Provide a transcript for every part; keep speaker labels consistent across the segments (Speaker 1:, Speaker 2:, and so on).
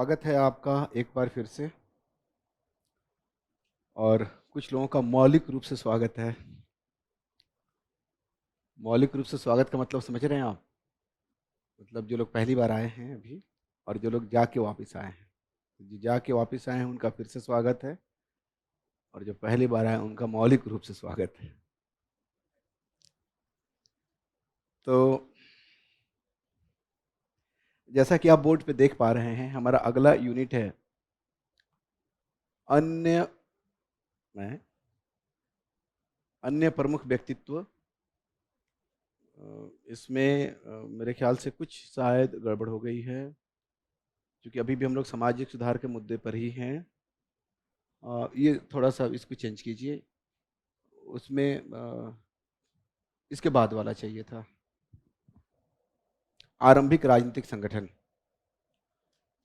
Speaker 1: स्वागत है आपका एक बार फिर से। और कुछ लोगों का मौलिक रूप से स्वागत है। मौलिक रूप से स्वागत का मतलब समझ रहे हैं आप? मतलब जो लोग पहली बार आए हैं अभी, और जो लोग जाके वापस आए हैं। जो जाके वापस आए हैं उनका फिर से स्वागत है, और जो पहली बार आए हैं उनका मौलिक रूप से स्वागत है। तो जैसा कि आप बोर्ड पे देख पा रहे हैं, हमारा अगला यूनिट है अन्य में अन्य प्रमुख व्यक्तित्व। इसमें मेरे ख्याल से कुछ शायद गड़बड़ हो गई है, क्योंकि अभी भी हम लोग सामाजिक सुधार के मुद्दे पर ही हैं। ये थोड़ा सा इसको चेंज कीजिए, उसमें इसके बाद वाला चाहिए था, आरंभिक राजनीतिक संगठन।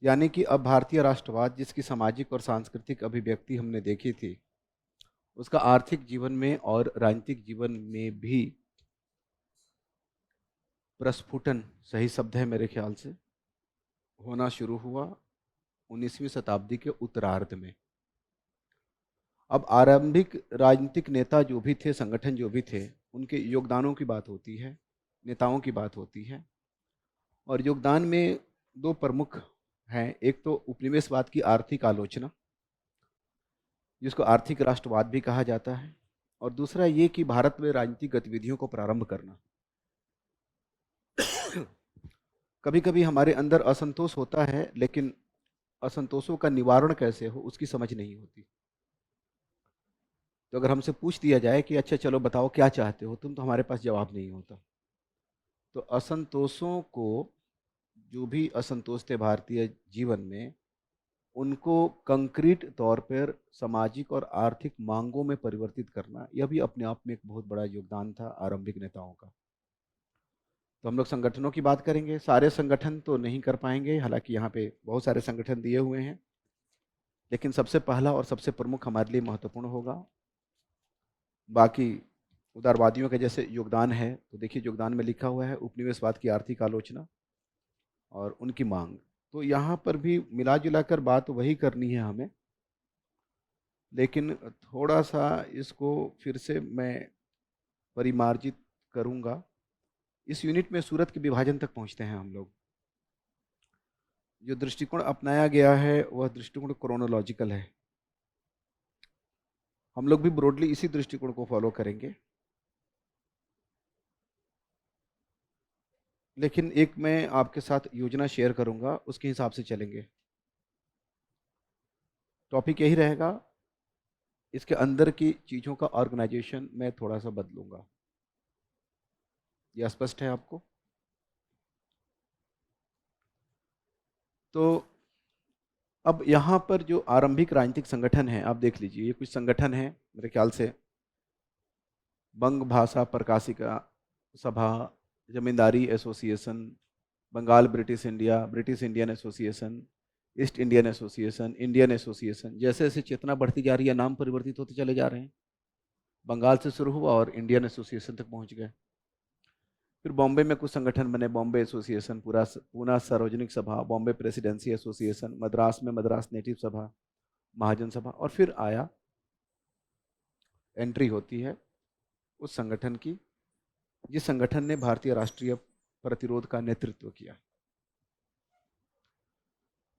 Speaker 1: यानी कि अब भारतीय राष्ट्रवाद जिसकी सामाजिक और सांस्कृतिक अभिव्यक्ति हमने देखी थी, उसका आर्थिक जीवन में और राजनीतिक जीवन में भी प्रस्फुटन, सही शब्द है मेरे ख्याल से, होना शुरू हुआ 19वीं शताब्दी के उत्तरार्ध में। अब आरंभिक राजनीतिक नेता जो भी थे, संगठन जो भी थे, उनके योगदानों की बात होती है, नेताओं की बात होती है। और योगदान में दो प्रमुख हैं। एक तो उपनिवेशवाद की आर्थिक आलोचना, जिसको आर्थिक राष्ट्रवाद भी कहा जाता है, और दूसरा ये कि भारत में राजनीतिक गतिविधियों को प्रारंभ करना। कभी कभी हमारे अंदर असंतोष होता है, लेकिन असंतोषों का निवारण कैसे हो उसकी समझ नहीं होती। तो अगर हमसे पूछ दिया जाए कि अच्छा चलो बताओ क्या चाहते हो तुम, तो हमारे पास जवाब नहीं होता। तो असंतोषों को, जो भी असंतोष थे भारतीय जीवन में, उनको कंक्रीट तौर पर सामाजिक और आर्थिक मांगों में परिवर्तित करना, यह भी अपने आप में एक बहुत बड़ा योगदान था आरंभिक नेताओं का। तो हम लोग संगठनों की बात करेंगे। सारे संगठन तो नहीं कर पाएंगे, हालांकि यहाँ पे बहुत सारे संगठन दिए हुए हैं, लेकिन सबसे पहला और सबसे प्रमुख हमारे लिए महत्वपूर्ण होगा। बाकी उदारवादियों के जैसे योगदान है, तो देखिए योगदान में लिखा हुआ है उपनिवेशवाद की आर्थिक आलोचना और उनकी मांग। तो यहाँ पर भी मिला जुला कर बात वही करनी है हमें, लेकिन थोड़ा सा इसको फिर से मैं परिमार्जित करूँगा। इस यूनिट में सूरत के विभाजन तक पहुँचते हैं हम लोग। जो दृष्टिकोण अपनाया गया है वह दृष्टिकोण क्रोनोलॉजिकल है। हम लोग भी ब्रॉडली इसी दृष्टिकोण को फॉलो करेंगे, लेकिन एक मैं आपके साथ योजना शेयर करूंगा, उसके हिसाब से चलेंगे। टॉपिक यही रहेगा, इसके अंदर की चीज़ों का ऑर्गेनाइजेशन मैं थोड़ा सा बदलूंगा। यह स्पष्ट है आपको? तो अब यहाँ पर जो आरंभिक राजनीतिक संगठन है, आप देख लीजिए, ये कुछ संगठन है मेरे ख्याल से। बंग Bhasha Prakashika Sabha, Zamindari association, Bengal British Indian association, East Indian association, Indian association. जैसे जैसे चेतना बढ़ती जा रही है, नाम परिवर्तित होते चले जा रहे हैं। बंगाल से शुरू हुआ और इंडियन एसोसिएशन तक पहुंच गए। फिर बॉम्बे में कुछ संगठन बने, बॉम्बे एसोसिएशन, पूना सार्वजनिक सभा, बॉम्बे प्रेसिडेंसी एसोसिएशन, मद्रास में मद्रास नेटिव सभा, महाजन सभा। और फिर आया, एंट्री होती है उस संगठन की जिस संगठन ने भारतीय राष्ट्रीय प्रतिरोध का नेतृत्व किया।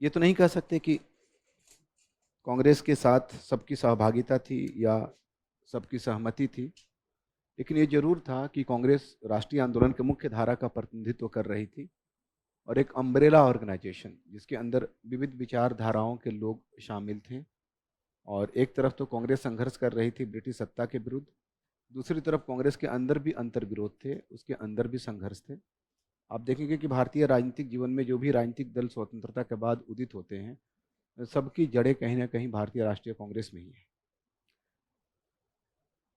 Speaker 1: ये तो नहीं कह सकते कि कांग्रेस के साथ सबकी सहभागिता थी या सबकी सहमति थी, लेकिन ये जरूर था कि कांग्रेस राष्ट्रीय आंदोलन के मुख्य धारा का प्रतिनिधित्व कर रही थी, और एक अम्ब्रेला ऑर्गेनाइजेशन जिसके अंदर विविध विचारधाराओं के लोग शामिल थे। और एक तरफ तो कांग्रेस संघर्ष कर रही थी ब्रिटिश सत्ता के विरुद्ध, दूसरी तरफ कांग्रेस के अंदर भी अंतर्विरोध थे, उसके अंदर भी संघर्ष थे। आप देखेंगे कि भारतीय राजनीतिक जीवन में जो भी राजनीतिक दल स्वतंत्रता के बाद उदित होते हैं, सबकी जड़ें कहीं ना कहीं भारतीय राष्ट्रीय कांग्रेस में ही है।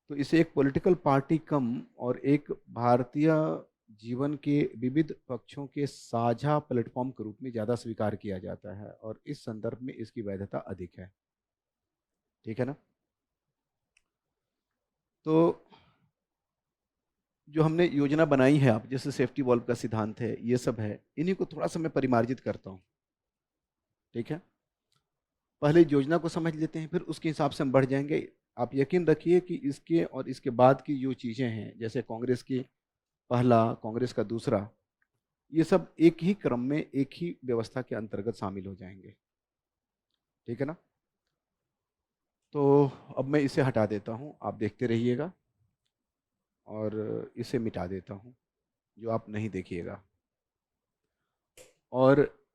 Speaker 1: तो इसे एक पॉलिटिकल पार्टी कम और एक भारतीय जीवन के विविध पक्षों के साझा प्लेटफॉर्म के रूप में ज़्यादा स्वीकार किया जाता है, और इस संदर्भ में इसकी वैधता अधिक है। ठीक है ना? तो जो हमने योजना बनाई है, आप जैसे सेफ्टी वॉल्व का सिद्धांत है, ये सब है, इन्हीं को थोड़ा सा मैं परिमार्जित करता हूँ। ठीक है? पहले योजना को समझ लेते हैं, फिर उसके हिसाब से हम बढ़ जाएँगे। आप यकीन रखिए कि इसके और इसके बाद की जो चीज़ें हैं, जैसे कांग्रेस की पहला, कांग्रेस का दूसरा, ये सब एक ही क्रम में, एक ही व्यवस्था के अंतर्गत शामिल हो जाएँगे। ठीक है ना? तो अब मैं इसे हटा देता हूँ, आप देखते रहिएगा और इसे मिटा देता हूँ, जो आप नहीं देखिएगा। और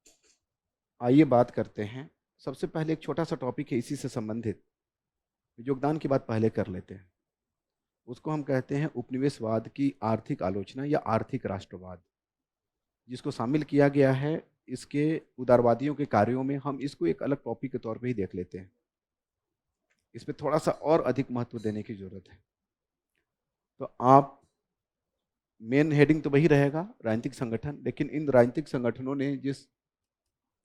Speaker 1: आइए बात करते हैं, सबसे पहले एक छोटा-सा टॉपिक है इसी से संबंधित, योगदान की बात पहले कर लेते हैं। उसको हम कहते हैं उपनिवेशवाद की आर्थिक आलोचना या आर्थिक राष्ट्रवाद, जिसको शामिल किया गया है इसके उदारवादियों के कार्यों में। हम इसको एक अलग टॉपिक के तौर पे ही देख लेते हैं। इस पे थोड़ा-सा और अधिक महत्व देने की ज़रूरत है। तो आप मेन हेडिंग तो वही रहेगा, राजनीतिक संगठन, लेकिन इन राजनीतिक संगठनों ने जिस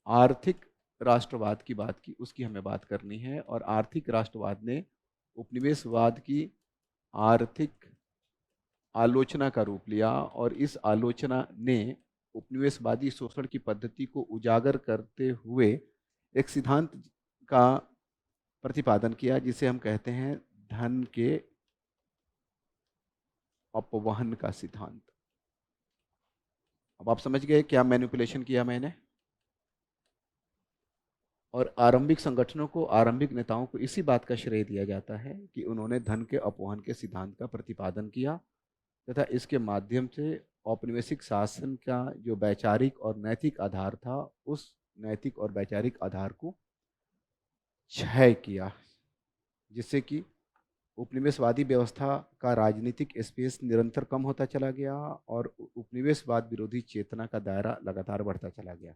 Speaker 1: आर्थिक राष्ट्रवाद की बात की, उसकी हमें बात करनी है। और आर्थिक राष्ट्रवाद ने उपनिवेशवाद की आर्थिक आलोचना का रूप लिया और इस आलोचना ने उपनिवेशवादी शोषण की पद्धति को उजागर करते हुए एक सिद्धांत का प्रतिपादन किया, जिसे हम कहते हैं धन के अपवहन का सिद्धांत। अब आप समझ गए क्या मैनिपुलेशन किया मैंने। और आरंभिक संगठनों को, आरंभिक नेताओं को इसी बात का श्रेय दिया जाता है कि उन्होंने धन के अपवहन के सिद्धांत का प्रतिपादन किया तथा इसके माध्यम से औपनिवेशिक शासन का जो वैचारिक और नैतिक आधार था, उस नैतिक और वैचारिक आधार को क्षय किया, जिससे कि उपनिवेशवादी व्यवस्था का राजनीतिक स्पेस निरंतर कम होता चला गया और उपनिवेशवाद विरोधी चेतना का दायरा लगातार बढ़ता चला गया,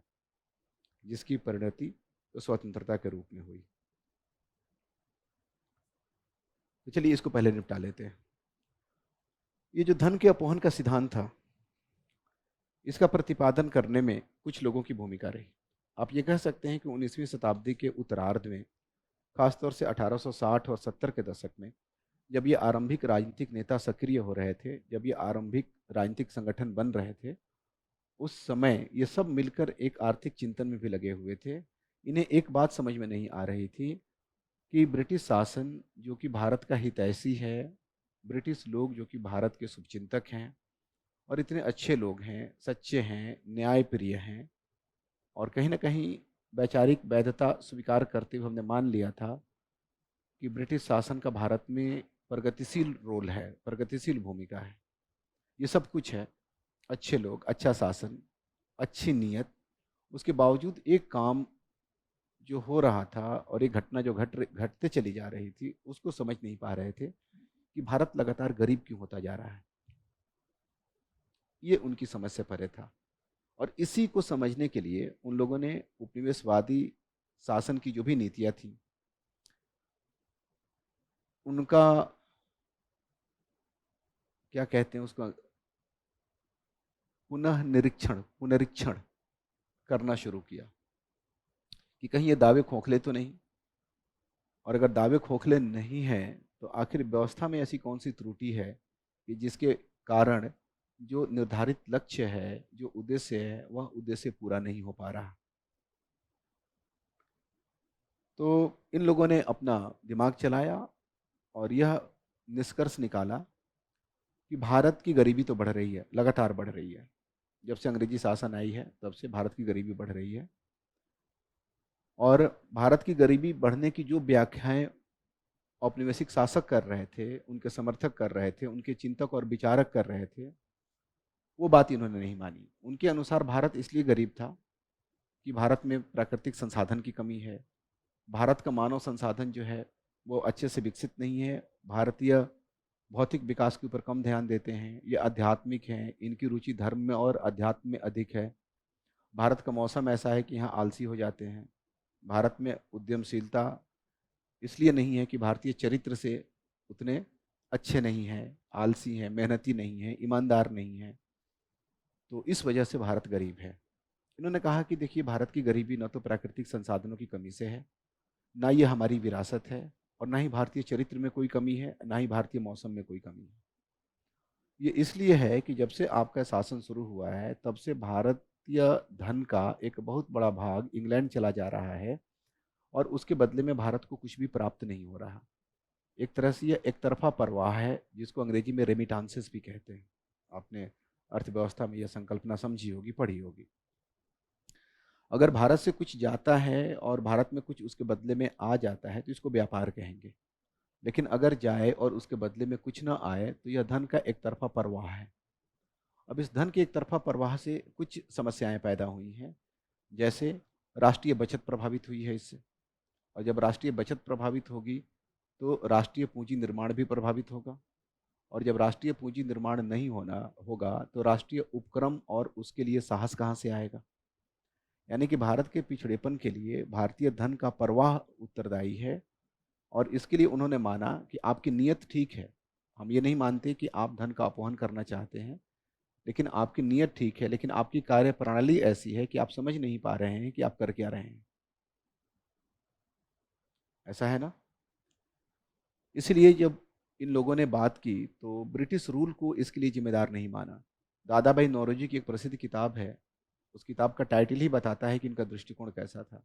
Speaker 1: जिसकी परिणति तो स्वतंत्रता के रूप में हुई। तो चलिए इसको पहले निपटा लेते हैं। ये जो धन के अपवहन का सिद्धांत था, इसका प्रतिपादन करने में कुछ लोगों की भूमिका रही। आप ये कह सकते हैं कि 19वीं शताब्दी के उत्तरार्ध में, खासतौर से 1860 और 70 के दशक में, जब ये आरंभिक राजनीतिक नेता सक्रिय हो रहे थे, जब ये आरंभिक राजनीतिक संगठन बन रहे थे, उस समय ये सब मिलकर एक आर्थिक चिंतन में भी लगे हुए थे। इन्हें एक बात समझ में नहीं आ रही थी कि ब्रिटिश शासन जो कि भारत का हितैषी है, ब्रिटिश लोग जो कि भारत के शुभचिंतक हैं और इतने अच्छे लोग हैं, सच्चे हैं, न्यायप्रिय हैं, और कहीं न कहीं वैचारिक वैधता स्वीकार करते हुए हमने मान लिया था कि ब्रिटिश शासन का भारत में प्रगतिशील रोल है, प्रगतिशील भूमिका है। ये सब कुछ है, अच्छे लोग, अच्छा शासन, अच्छी नीयत, उसके बावजूद एक काम जो हो रहा था और एक घटना जो घटते चली जा रही थी, उसको समझ नहीं पा रहे थे कि भारत लगातार गरीब क्यों होता जा रहा है। ये उनकी समझ से परे था। और इसी को समझने के लिए उन लोगों ने उपनिवेशवादी शासन की जो भी नीतियाँ थीं, उनका क्या कहते हैं उसका पुनरीक्षण करना शुरू किया कि कहीं ये दावे खोखले तो नहीं, और अगर दावे खोखले नहीं हैं तो आखिर व्यवस्था में ऐसी कौन सी त्रुटि है कि जिसके कारण जो निर्धारित लक्ष्य है, जो उद्देश्य है, वह उद्देश्य पूरा नहीं हो पा रहा। तो इन लोगों ने अपना दिमाग चलाया और यह निष्कर्ष निकाला कि भारत की गरीबी तो बढ़ रही है, लगातार बढ़ रही है। जब से अंग्रेजी शासन आई है तब से भारत की गरीबी बढ़ रही है। और भारत की गरीबी बढ़ने की जो व्याख्याएं औपनिवेशिक शासक कर रहे थे, उनके समर्थक कर रहे थे, उनके चिंतक और विचारक कर रहे थे, वो बात इन्होंने नहीं मानी। उनके अनुसार भारत इसलिए गरीब था कि भारत में प्राकृतिक संसाधन की कमी है, भारत का मानव संसाधन जो है वो अच्छे से विकसित नहीं है, भारतीय भौतिक विकास के ऊपर कम ध्यान देते हैं, ये आध्यात्मिक हैं, इनकी रुचि धर्म में और अध्यात्म में अधिक है। भारत का मौसम ऐसा है कि यहाँ आलसी हो जाते हैं। भारत में उद्यमशीलता इसलिए नहीं है कि भारतीय चरित्र से उतने अच्छे नहीं हैं, आलसी हैं, मेहनती नहीं हैं, ईमानदार नहीं हैं, तो इस वजह से भारत गरीब है। इन्होंने कहा कि देखिए, भारत की गरीबी न तो प्राकृतिक संसाधनों की कमी से है, ना ये हमारी विरासत है, और ना ही भारतीय चरित्र में कोई कमी है, ना ही भारतीय मौसम में कोई कमी है। ये इसलिए है कि जब से आपका शासन शुरू हुआ है तब से भारत भारतीय धन का एक बहुत बड़ा भाग इंग्लैंड चला जा रहा है और उसके बदले में भारत को कुछ भी प्राप्त नहीं हो रहा। एक तरह से यह एक तरफा प्रवाह है, जिसको अंग्रेजी में रेमिटांसेस भी कहते हैं। आपने अर्थव्यवस्था में यह संकल्पना समझी होगी, पढ़ी होगी। अगर भारत से कुछ जाता है और भारत में कुछ उसके बदले में आ जाता है तो इसको व्यापार कहेंगे। लेकिन अगर जाए और उसके बदले में कुछ ना आए तो यह धन का एक तरफा प्रवाह है। अब इस धन के एक तरफा प्रवाह से कुछ समस्याएं पैदा हुई हैं। जैसे राष्ट्रीय बचत प्रभावित हुई है इससे, और जब राष्ट्रीय बचत प्रभावित होगी तो राष्ट्रीय पूंजी निर्माण भी प्रभावित होगा, और जब राष्ट्रीय पूंजी निर्माण नहीं होना होगा तो राष्ट्रीय उपक्रम और उसके लिए साहस कहाँ से आएगा। यानी कि भारत के पिछड़ेपन के लिए भारतीय धन का प्रवाह उत्तरदायी है। और इसके लिए उन्होंने माना कि आपकी नीयत ठीक है, हम ये नहीं मानते कि आप धन का अपहरण करना चाहते हैं, लेकिन आपकी नीयत ठीक है, लेकिन आपकी कार्यप्रणाली ऐसी है कि आप समझ नहीं पा रहे हैं कि आप कर क्या रहे हैं। ऐसा है ना। इसलिए जब इन लोगों ने बात की तो ब्रिटिश रूल को इसके लिए जिम्मेदार नहीं माना। दादा भाई नौरोजी की एक प्रसिद्ध किताब है, उस किताब का टाइटल ही बताता है कि इनका दृष्टिकोण कैसा था।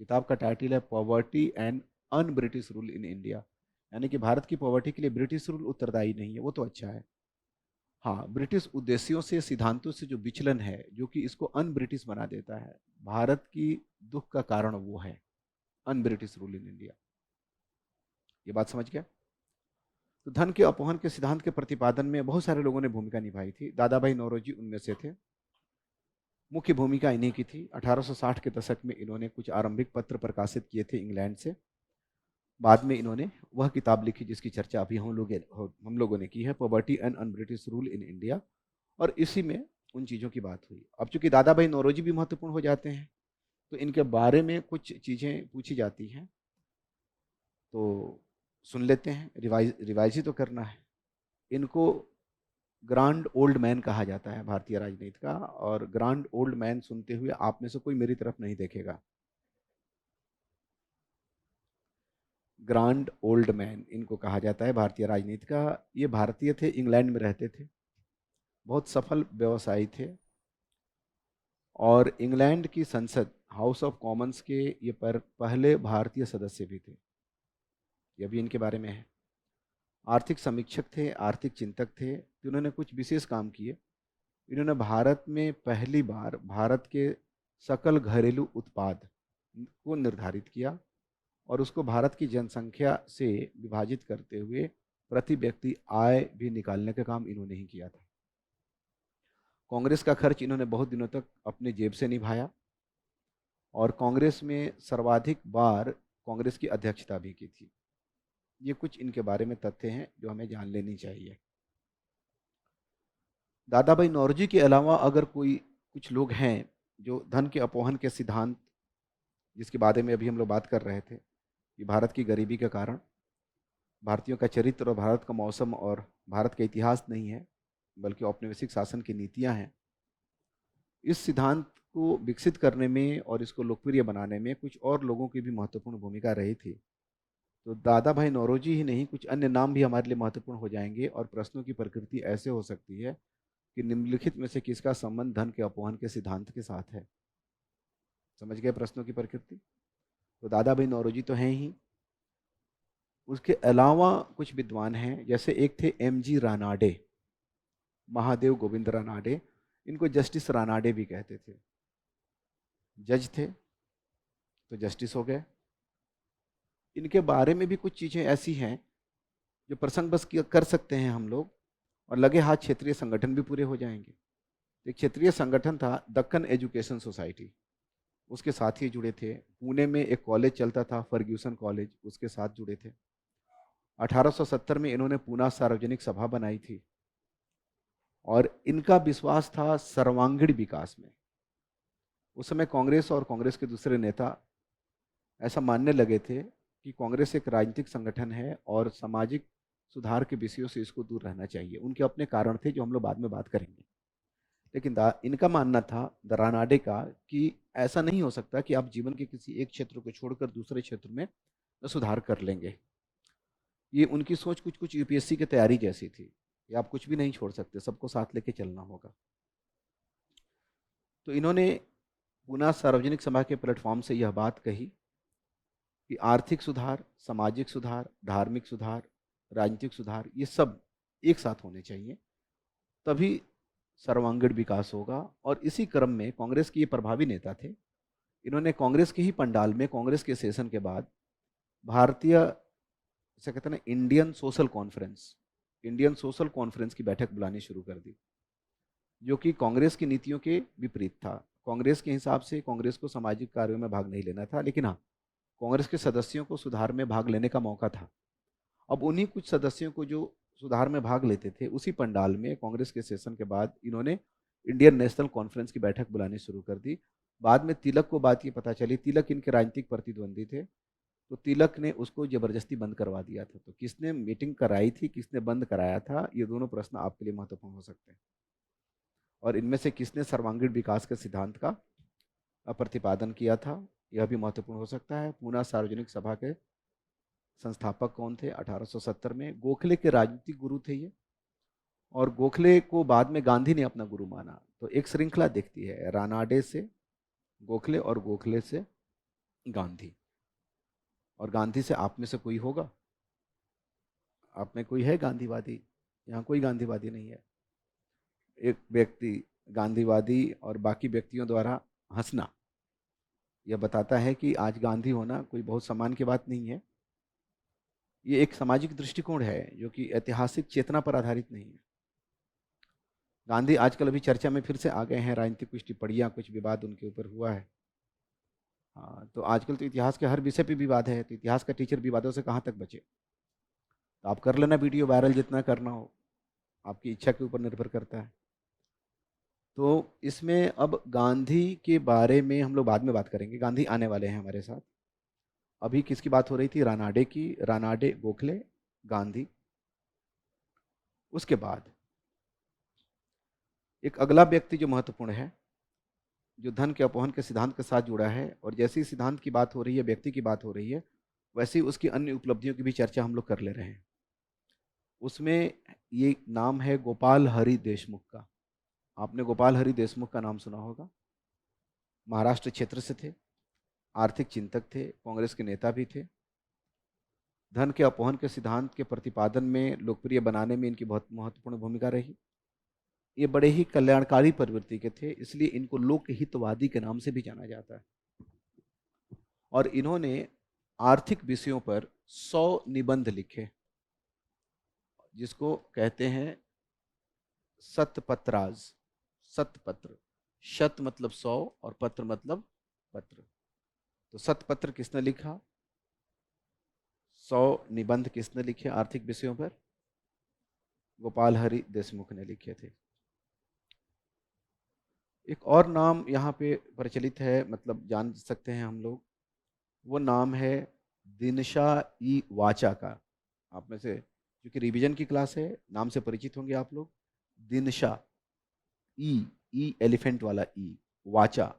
Speaker 1: किताब का टाइटल है poverty and un British rule in India. यानी कि भारत की पॉवर्टी के लिए ब्रिटिश रूल उत्तरदायी नहीं है, वो तो अच्छा है। हाँ, ब्रिटिश उद्देश्यों से, सिद्धांतों से जो विचलन है, जो कि इसको अन ब्रिटिश बना देता है, भारत की दुख का कारण वो है un British rule in India. ये बात समझ गया। तो धन के अपहरण के सिद्धांत के प्रतिपादन में बहुत सारे लोगों ने भूमिका निभाई थी। दादा भाई नौरोजी उनमें से थे। मुख्य भूमिका इन्हीं की थी। 1860 के दशक में इन्होंने कुछ आरंभिक पत्र प्रकाशित किए थे इंग्लैंड से। बाद में इन्होंने वह किताब लिखी जिसकी चर्चा अभी हम लोगों ने की है, poverty and un British rule in India. और इसी में उन चीज़ों की बात हुई। अब चूंकि दादा भाई नौरोजी भी महत्वपूर्ण हो जाते हैं तो इनके बारे में कुछ चीज़ें पूछी जाती हैं, तो सुन लेते हैं। रिवाइज ही तो करना है। इनको ग्रांड ओल्ड मैन कहा जाता है भारतीय राजनीति का, और ग्रांड ओल्ड मैन सुनते हुए आप में से कोई मेरी तरफ नहीं देखेगा। ग्रांड ओल्ड मैन इनको कहा जाता है भारतीय राजनीति का। ये भारतीय थे, इंग्लैंड में रहते थे, बहुत सफल व्यवसायी थे, और इंग्लैंड की संसद हाउस ऑफ कॉमन्स के ये पहले भारतीय सदस्य भी थे। ये भी इनके बारे में है। आर्थिक समीक्षक थे, आर्थिक चिंतक थे, तो इन्होंने कुछ विशेष काम किए। इन्होंने भारत में पहली बार भारत के सकल घरेलू उत्पाद को निर्धारित किया और उसको भारत की जनसंख्या से विभाजित करते हुए प्रति व्यक्ति आय भी निकालने का काम इन्होंने ही किया था। कांग्रेस का खर्च इन्होंने बहुत दिनों तक अपने जेब से निभाया, और कांग्रेस में सर्वाधिक बार कांग्रेस की अध्यक्षता भी की थी। ये कुछ इनके बारे में तथ्य हैं जो हमें जान लेनी चाहिए। दादा भाई नौरोजी के अलावा अगर कोई कुछ लोग हैं जो धन के अपहरण के सिद्धांत, जिसके बारे में अभी हम लोग बात कर रहे थे कि भारत की गरीबी के कारण भारतीयों का चरित्र और भारत का मौसम और भारत का इतिहास नहीं है, बल्कि औपनिवेशिक शासन की नीतियां हैं। इस सिद्धांत को विकसित करने में और इसको लोकप्रिय बनाने में कुछ और लोगों की भी महत्वपूर्ण भूमिका रही थी। तो दादा भाई नौरोजी ही नहीं, कुछ अन्य नाम भी हमारे लिए महत्वपूर्ण हो जाएंगे, और प्रश्नों की प्रकृति ऐसे हो सकती है कि निम्नलिखित में से किसका संबंध धन के अपहरण के सिद्धांत के साथ है। समझ गए प्रश्नों की प्रकृति। तो दादा भाई नौरोजी तो हैं ही, उसके अलावा कुछ विद्वान हैं। जैसे एक थे एम.जी. रानाडे, महादेव गोविंद रानाडे। इनको जस्टिस रानाडे भी कहते थे। जज थे तो जस्टिस हो गए। इनके बारे में भी कुछ चीज़ें ऐसी हैं जो प्रसंग बस कर सकते हैं हम लोग, और लगे हाथ क्षेत्रीय संगठन भी पूरे हो जाएंगे। एक क्षेत्रीय संगठन था दक्कन एजुकेशन सोसाइटी, उसके साथ ही जुड़े थे। पुणे में एक कॉलेज चलता था फर्ग्यूसन कॉलेज, उसके साथ जुड़े थे। 1870 में इन्होंने पूना सार्वजनिक सभा बनाई थी, और इनका विश्वास था सर्वांगीण विकास में। उस समय कांग्रेस और कांग्रेस के दूसरे नेता ऐसा मानने लगे थे कि कांग्रेस एक राजनीतिक संगठन है और सामाजिक सुधार के विषयों से इसको दूर रहना चाहिए। उनके अपने कारण थे जो हम लोग बाद में बात करेंगे। लेकिन इनका मानना था रानाडे का कि ऐसा नहीं हो सकता कि आप जीवन के किसी एक क्षेत्र को छोड़कर दूसरे क्षेत्र में सुधार कर लेंगे। ये उनकी सोच कुछ कुछ यूपीएससी की तैयारी जैसी थी कि आप कुछ भी नहीं छोड़ सकते, सबको साथ लेके चलना होगा। तो इन्होंने पुनः सार्वजनिक सभा के प्लेटफॉर्म से यह बात कही कि आर्थिक सुधार, सामाजिक सुधार, धार्मिक सुधार, राजनीतिक सुधार, ये सब एक साथ होने चाहिए, तभी सर्वांगीण विकास होगा। और इसी क्रम में कांग्रेस के ये प्रभावी नेता थे, इन्होंने कांग्रेस के ही पंडाल में कांग्रेस के सेशन के बाद भारतीय, जैसे कहते हैं ना, इंडियन सोशल कॉन्फ्रेंस की बैठक बुलानी शुरू कर दी, जो कि कांग्रेस की नीतियों के विपरीत था। कांग्रेस के हिसाब से कांग्रेस को सामाजिक कार्यों में भाग नहीं लेना था, लेकिन हाँ, कांग्रेस के सदस्यों को सुधार में भाग लेने का मौका था। अब उन्हीं कुछ सदस्यों को जो सुधार में भाग लेते थे, उसी पंडाल में कांग्रेस के सेशन के बाद इन्होंने इंडियन नेशनल कॉन्फ्रेंस की बैठक बुलानी शुरू कर दी। बाद में तिलक को बात ये पता चली, तिलक इनके राजनीतिक प्रतिद्वंदी थे, तो तिलक ने उसको जबरदस्ती बंद करवा दिया था। तो किसने मीटिंग कराई थी, किसने बंद कराया था, ये दोनों प्रश्न आपके लिए महत्वपूर्ण हो सकते हैं। और इनमें से किसने सर्वांगीण विकास के सिद्धांत का प्रतिपादन किया था, यह भी महत्वपूर्ण हो सकता है। पूना सार्वजनिक सभा के संस्थापक कौन थे? 1870 में गोखले के राजनीतिक गुरु थे ये, और गोखले को बाद में गांधी ने अपना गुरु माना। तो एक श्रृंखला दिखती है, रानाडे से गोखले और गोखले से गांधी। और गांधी से आप में से कोई होगा? आप में कोई है गांधीवादी? यहाँ कोई गांधीवादी नहीं है। एक व्यक्ति गांधीवादी और बाकी व्यक्तियों द्वारा हंसना यह बताता है कि आज गांधी होना कोई बहुत सम्मान की बात नहीं है। ये एक सामाजिक दृष्टिकोण है जो कि ऐतिहासिक चेतना पर आधारित नहीं है। गांधी आजकल अभी चर्चा में फिर से आ गए हैं, राजनीतिक कुछ टिप्पणियाँ, कुछ विवाद उनके ऊपर हुआ है। हाँ, तो आजकल तो इतिहास के हर विषय पे विवाद है, तो इतिहास का टीचर विवादों से कहाँ तक बचे? तो आप कर लेना वीडियो वायरल, जितना करना हो, आपकी इच्छा के ऊपर निर्भर करता है। तो इसमें अब गांधी के बारे में हम लोग बाद में बात करेंगे, गांधी आने वाले हैं हमारे साथ। अभी किसकी बात हो रही थी? रानाडे की, रानाडे, गोखले, गांधी। उसके बाद एक अगला व्यक्ति जो महत्वपूर्ण है, जो धन के अपहरण के सिद्धांत के साथ जुड़ा है, और जैसे ही सिद्धांत की बात हो रही है, व्यक्ति की बात हो रही है, वैसे ही उसकी अन्य उपलब्धियों की भी चर्चा हम लोग कर ले रहे हैं। उसमें ये नाम है गोपाल हरि देशमुख का। आपने गोपाल हरि देशमुख का नाम सुना होगा। महाराष्ट्र क्षेत्र से थे, आर्थिक चिंतक थे, कांग्रेस के नेता भी थे। धन के अपहरण के सिद्धांत के प्रतिपादन में, लोकप्रिय बनाने में इनकी बहुत महत्वपूर्ण भूमिका रही। ये बड़े ही कल्याणकारी प्रवृत्ति के थे, इसलिए इनको लोकहितवादी के नाम से भी जाना जाता है। और इन्होंने आर्थिक विषयों पर 100 निबंध लिखे, जिसको कहते हैं शतपत्राज। शतपत्र, शत मतलब 100 और पत्र मतलब पत्र। तो शतपत्र किसने लिखा? 100 निबंध किसने लिखे आर्थिक विषयों पर? गोपाल हरि देशमुख ने लिखे थे। एक और नाम यहाँ पे प्रचलित है, मतलब जान सकते हैं हम लोग, वो नाम है दिनशा ई वाचा का। आप में से, क्योंकि रिवीजन की क्लास है, नाम से परिचित होंगे आप लोग। दिनशा, ई एलिफेंट वाला ई, वाचा,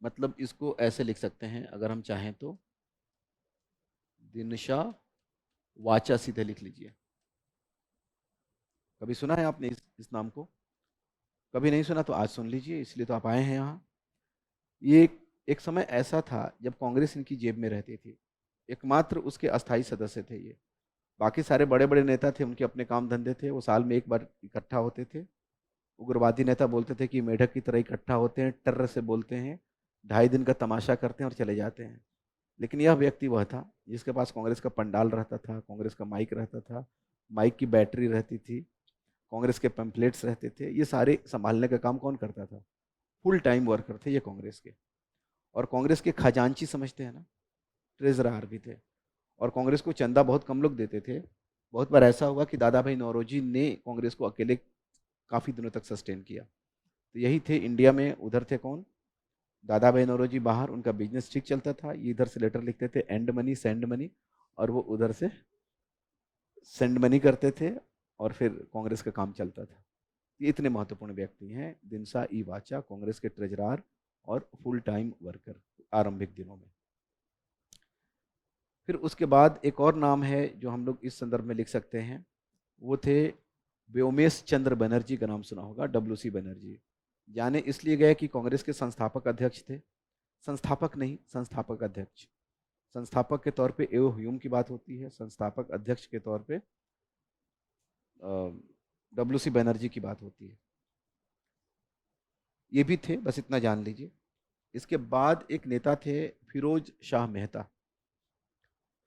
Speaker 1: मतलब इसको ऐसे लिख सकते हैं अगर हम चाहें तो, दिनशा वाचा सीधे लिख लीजिए। कभी सुना है आपने इस नाम को? कभी नहीं सुना तो आज सुन लीजिए, इसलिए तो आप आए हैं यहाँ। ये एक समय ऐसा था जब कांग्रेस इनकी जेब में रहती थी, एकमात्र उसके अस्थायी सदस्य थे ये। बाकी सारे बड़े बड़े नेता थे, उनके अपने काम धंधे थे, वो साल में एक बार इकट्ठा होते थे। उग्रवादी नेता बोलते थे कि मेढक की तरह इकट्ठा होते हैं, टर्र से बोलते हैं, 2.5 दिन का तमाशा करते हैं और चले जाते हैं। लेकिन यह व्यक्ति वह था जिसके पास कांग्रेस का पंडाल रहता था, कांग्रेस का माइक रहता था, माइक की बैटरी रहती थी, कांग्रेस के पैम्पलेट्स रहते थे। ये सारे संभालने का काम कौन करता था? फुल टाइम वर्कर थे ये कांग्रेस के। और कांग्रेस के खजांची समझते हैं ना, ट्रेजरार भी थे। और कांग्रेस को चंदा बहुत कम लोग देते थे। बहुत बार ऐसा हुआ कि दादा भाई नौरोजी ने कांग्रेस को अकेले काफ़ी दिनों तक सस्टेन किया। तो यही थे इंडिया में। उधर थे कौन? दादा भाई नौरोजी बाहर, उनका बिजनेस ठीक चलता था, ये इधर से लेटर लिखते थे, एंड मनी सेंड मनी, और वो उधर से सेंड मनी करते थे, और फिर कांग्रेस का काम चलता था। ये इतने महत्वपूर्ण व्यक्ति हैं दिनशा ई वाचा, कांग्रेस के ट्रेजरार और फुल टाइम वर्कर आरंभिक दिनों में। फिर उसके बाद एक और नाम है जो हम लोग इस संदर्भ में लिख सकते हैं, वो थे व्योमेश चंद्र बनर्जी का नाम सुना होगा, WC बनर्जी। जाने इसलिए गए कि कांग्रेस के संस्थापक अध्यक्ष थे, संस्थापक नहीं, संस्थापक अध्यक्ष। संस्थापक के तौर पे एओ ह्यूम की बात होती है, संस्थापक अध्यक्ष के तौर पे डब्ल्यू सी बनर्जी की बात होती है। ये भी थे, बस इतना जान लीजिए। इसके बाद एक नेता थे फिरोज शाह मेहता।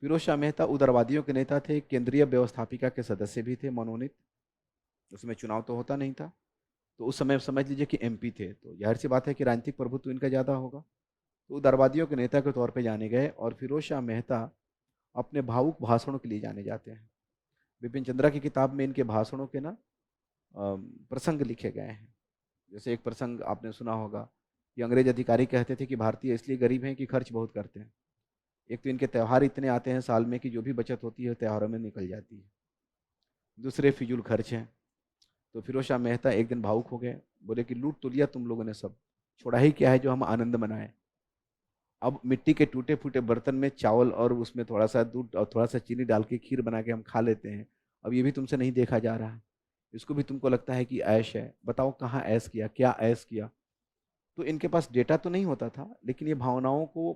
Speaker 1: फिरोज शाह मेहता उदारवादियों के नेता थे, केंद्रीय व्यवस्थापिका के सदस्य भी थे मनोनीत। उसमें चुनाव तो होता नहीं था, तो उस समय समझ लीजिए कि एमपी थे, तो जाहिर सी बात है कि राजनीतिक प्रभुत्व इनका ज़्यादा होगा। तो उदारवादियों के नेता के तौर पे जाने गए, और फिरोज शाह मेहता अपने भावुक भाषणों के लिए जाने जाते हैं। बिपिन चंद्रा की किताब में इनके भाषणों के ना प्रसंग लिखे गए हैं। जैसे एक प्रसंग आपने सुना होगा कि अंग्रेज अधिकारी कहते थे कि भारतीय इसलिए गरीब हैं कि खर्च बहुत करते हैं। एक तो इनके त्यौहार इतने आते हैं साल में कि जो भी बचत होती है त्योहारों में निकल जाती है, दूसरे फिजूल खर्च हैं। तो फिरोज शाह मेहता एक दिन भावुक हो गए, बोले कि लूट तो लिया तुम लोगों ने सब, छोड़ा ही क्या है जो हम आनंद मनाएं। अब मिट्टी के टूटे फूटे बर्तन में चावल और उसमें थोड़ा सा दूध और थोड़ा सा चीनी डाल के खीर बना के हम खा लेते हैं, अब ये भी तुमसे नहीं देखा जा रहा है। इसको भी तुमको लगता है कि ऐश है। बताओ कहाँ ऐश किया, क्या ऐश किया। तो इनके पास डेटा तो नहीं होता था, लेकिन ये भावनाओं को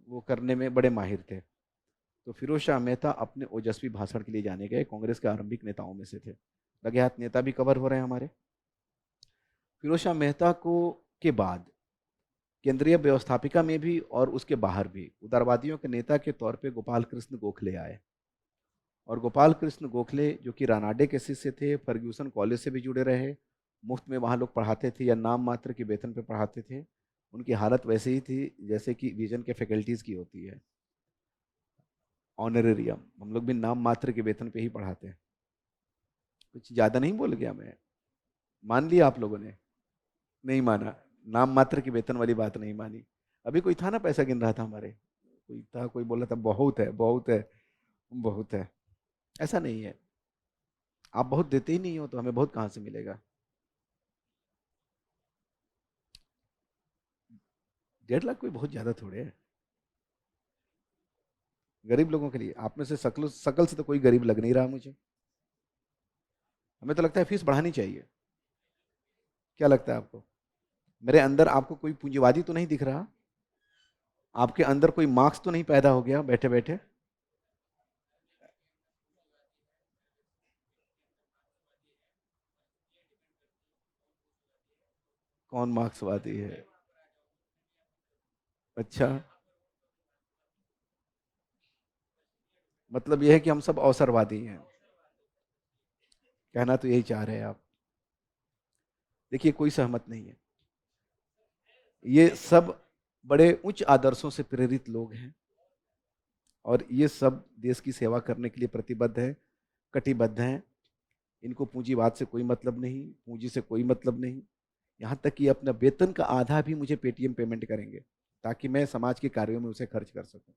Speaker 1: वो करने में बड़े माहिर थे। तो फिरोज शाह मेहता अपने ओजस्वी भाषण के लिए जाने गए, कांग्रेस के आरंभिक नेताओं में से थे। लगे हाथ नेता भी कवर हो रहे हैं हमारे। फिरोज शाह मेहता को के बाद केंद्रीय व्यवस्थापिका में भी और उसके बाहर भी उदारवादियों के नेता के तौर पे गोपाल कृष्ण गोखले आए। और गोपाल कृष्ण गोखले जो कि रानाडे के शिष्य थे, फर्ग्यूसन कॉलेज से भी जुड़े रहे, मुफ्त में वहाँ लोग पढ़ाते थे या नाम मात्र के वेतन पे पढ़ाते थे। उनकी हालत वैसे ही थी जैसे कि विजन के फैकल्टीज़ की होती है, ऑनरेरियम। हम लोग भी नाम मात्र के वेतन पे ही पढ़ाते हैं। कुछ ज़्यादा नहीं बोल गया मैं? मान लिया आप लोगों ने? नहीं माना? नाम मात्र की वेतन वाली बात नहीं मानी। अभी कोई था ना पैसा गिन रहा था हमारे, कोई था, कोई बोला था बहुत है बहुत है बहुत है। ऐसा नहीं है। आप बहुत देते ही नहीं हो तो हमें बहुत कहाँ से मिलेगा? 1.5 लाख कोई बहुत ज्यादा थोड़े है गरीब लोगों के लिए। आप में से शकल शकल से तो कोई गरीब लग नहीं रहा मुझे। हमें तो लगता है फीस बढ़ानी चाहिए। क्या लगता है आपको? मेरे अंदर आपको कोई पूंजीवादी तो नहीं दिख रहा? आपके अंदर कोई मार्क्स तो नहीं पैदा हो गया बैठे बैठे? कौन मार्क्सवादी है? अच्छा, मतलब यह है कि हम सब अवसरवादी हैं, कहना तो यही चाह रहे हैं आप। देखिए कोई सहमत नहीं है। ये सब बड़े उच्च आदर्शों से प्रेरित लोग हैं, और ये सब देश की सेवा करने के लिए प्रतिबद्ध हैं, कटिबद्ध हैं। इनको पूंजीवाद से कोई मतलब नहीं, पूंजी से कोई मतलब नहीं। यहाँ तक कि अपना वेतन का आधा भी मुझे पेटीएम पेमेंट करेंगे ताकि मैं समाज के कार्यों में उसे खर्च कर सकूं।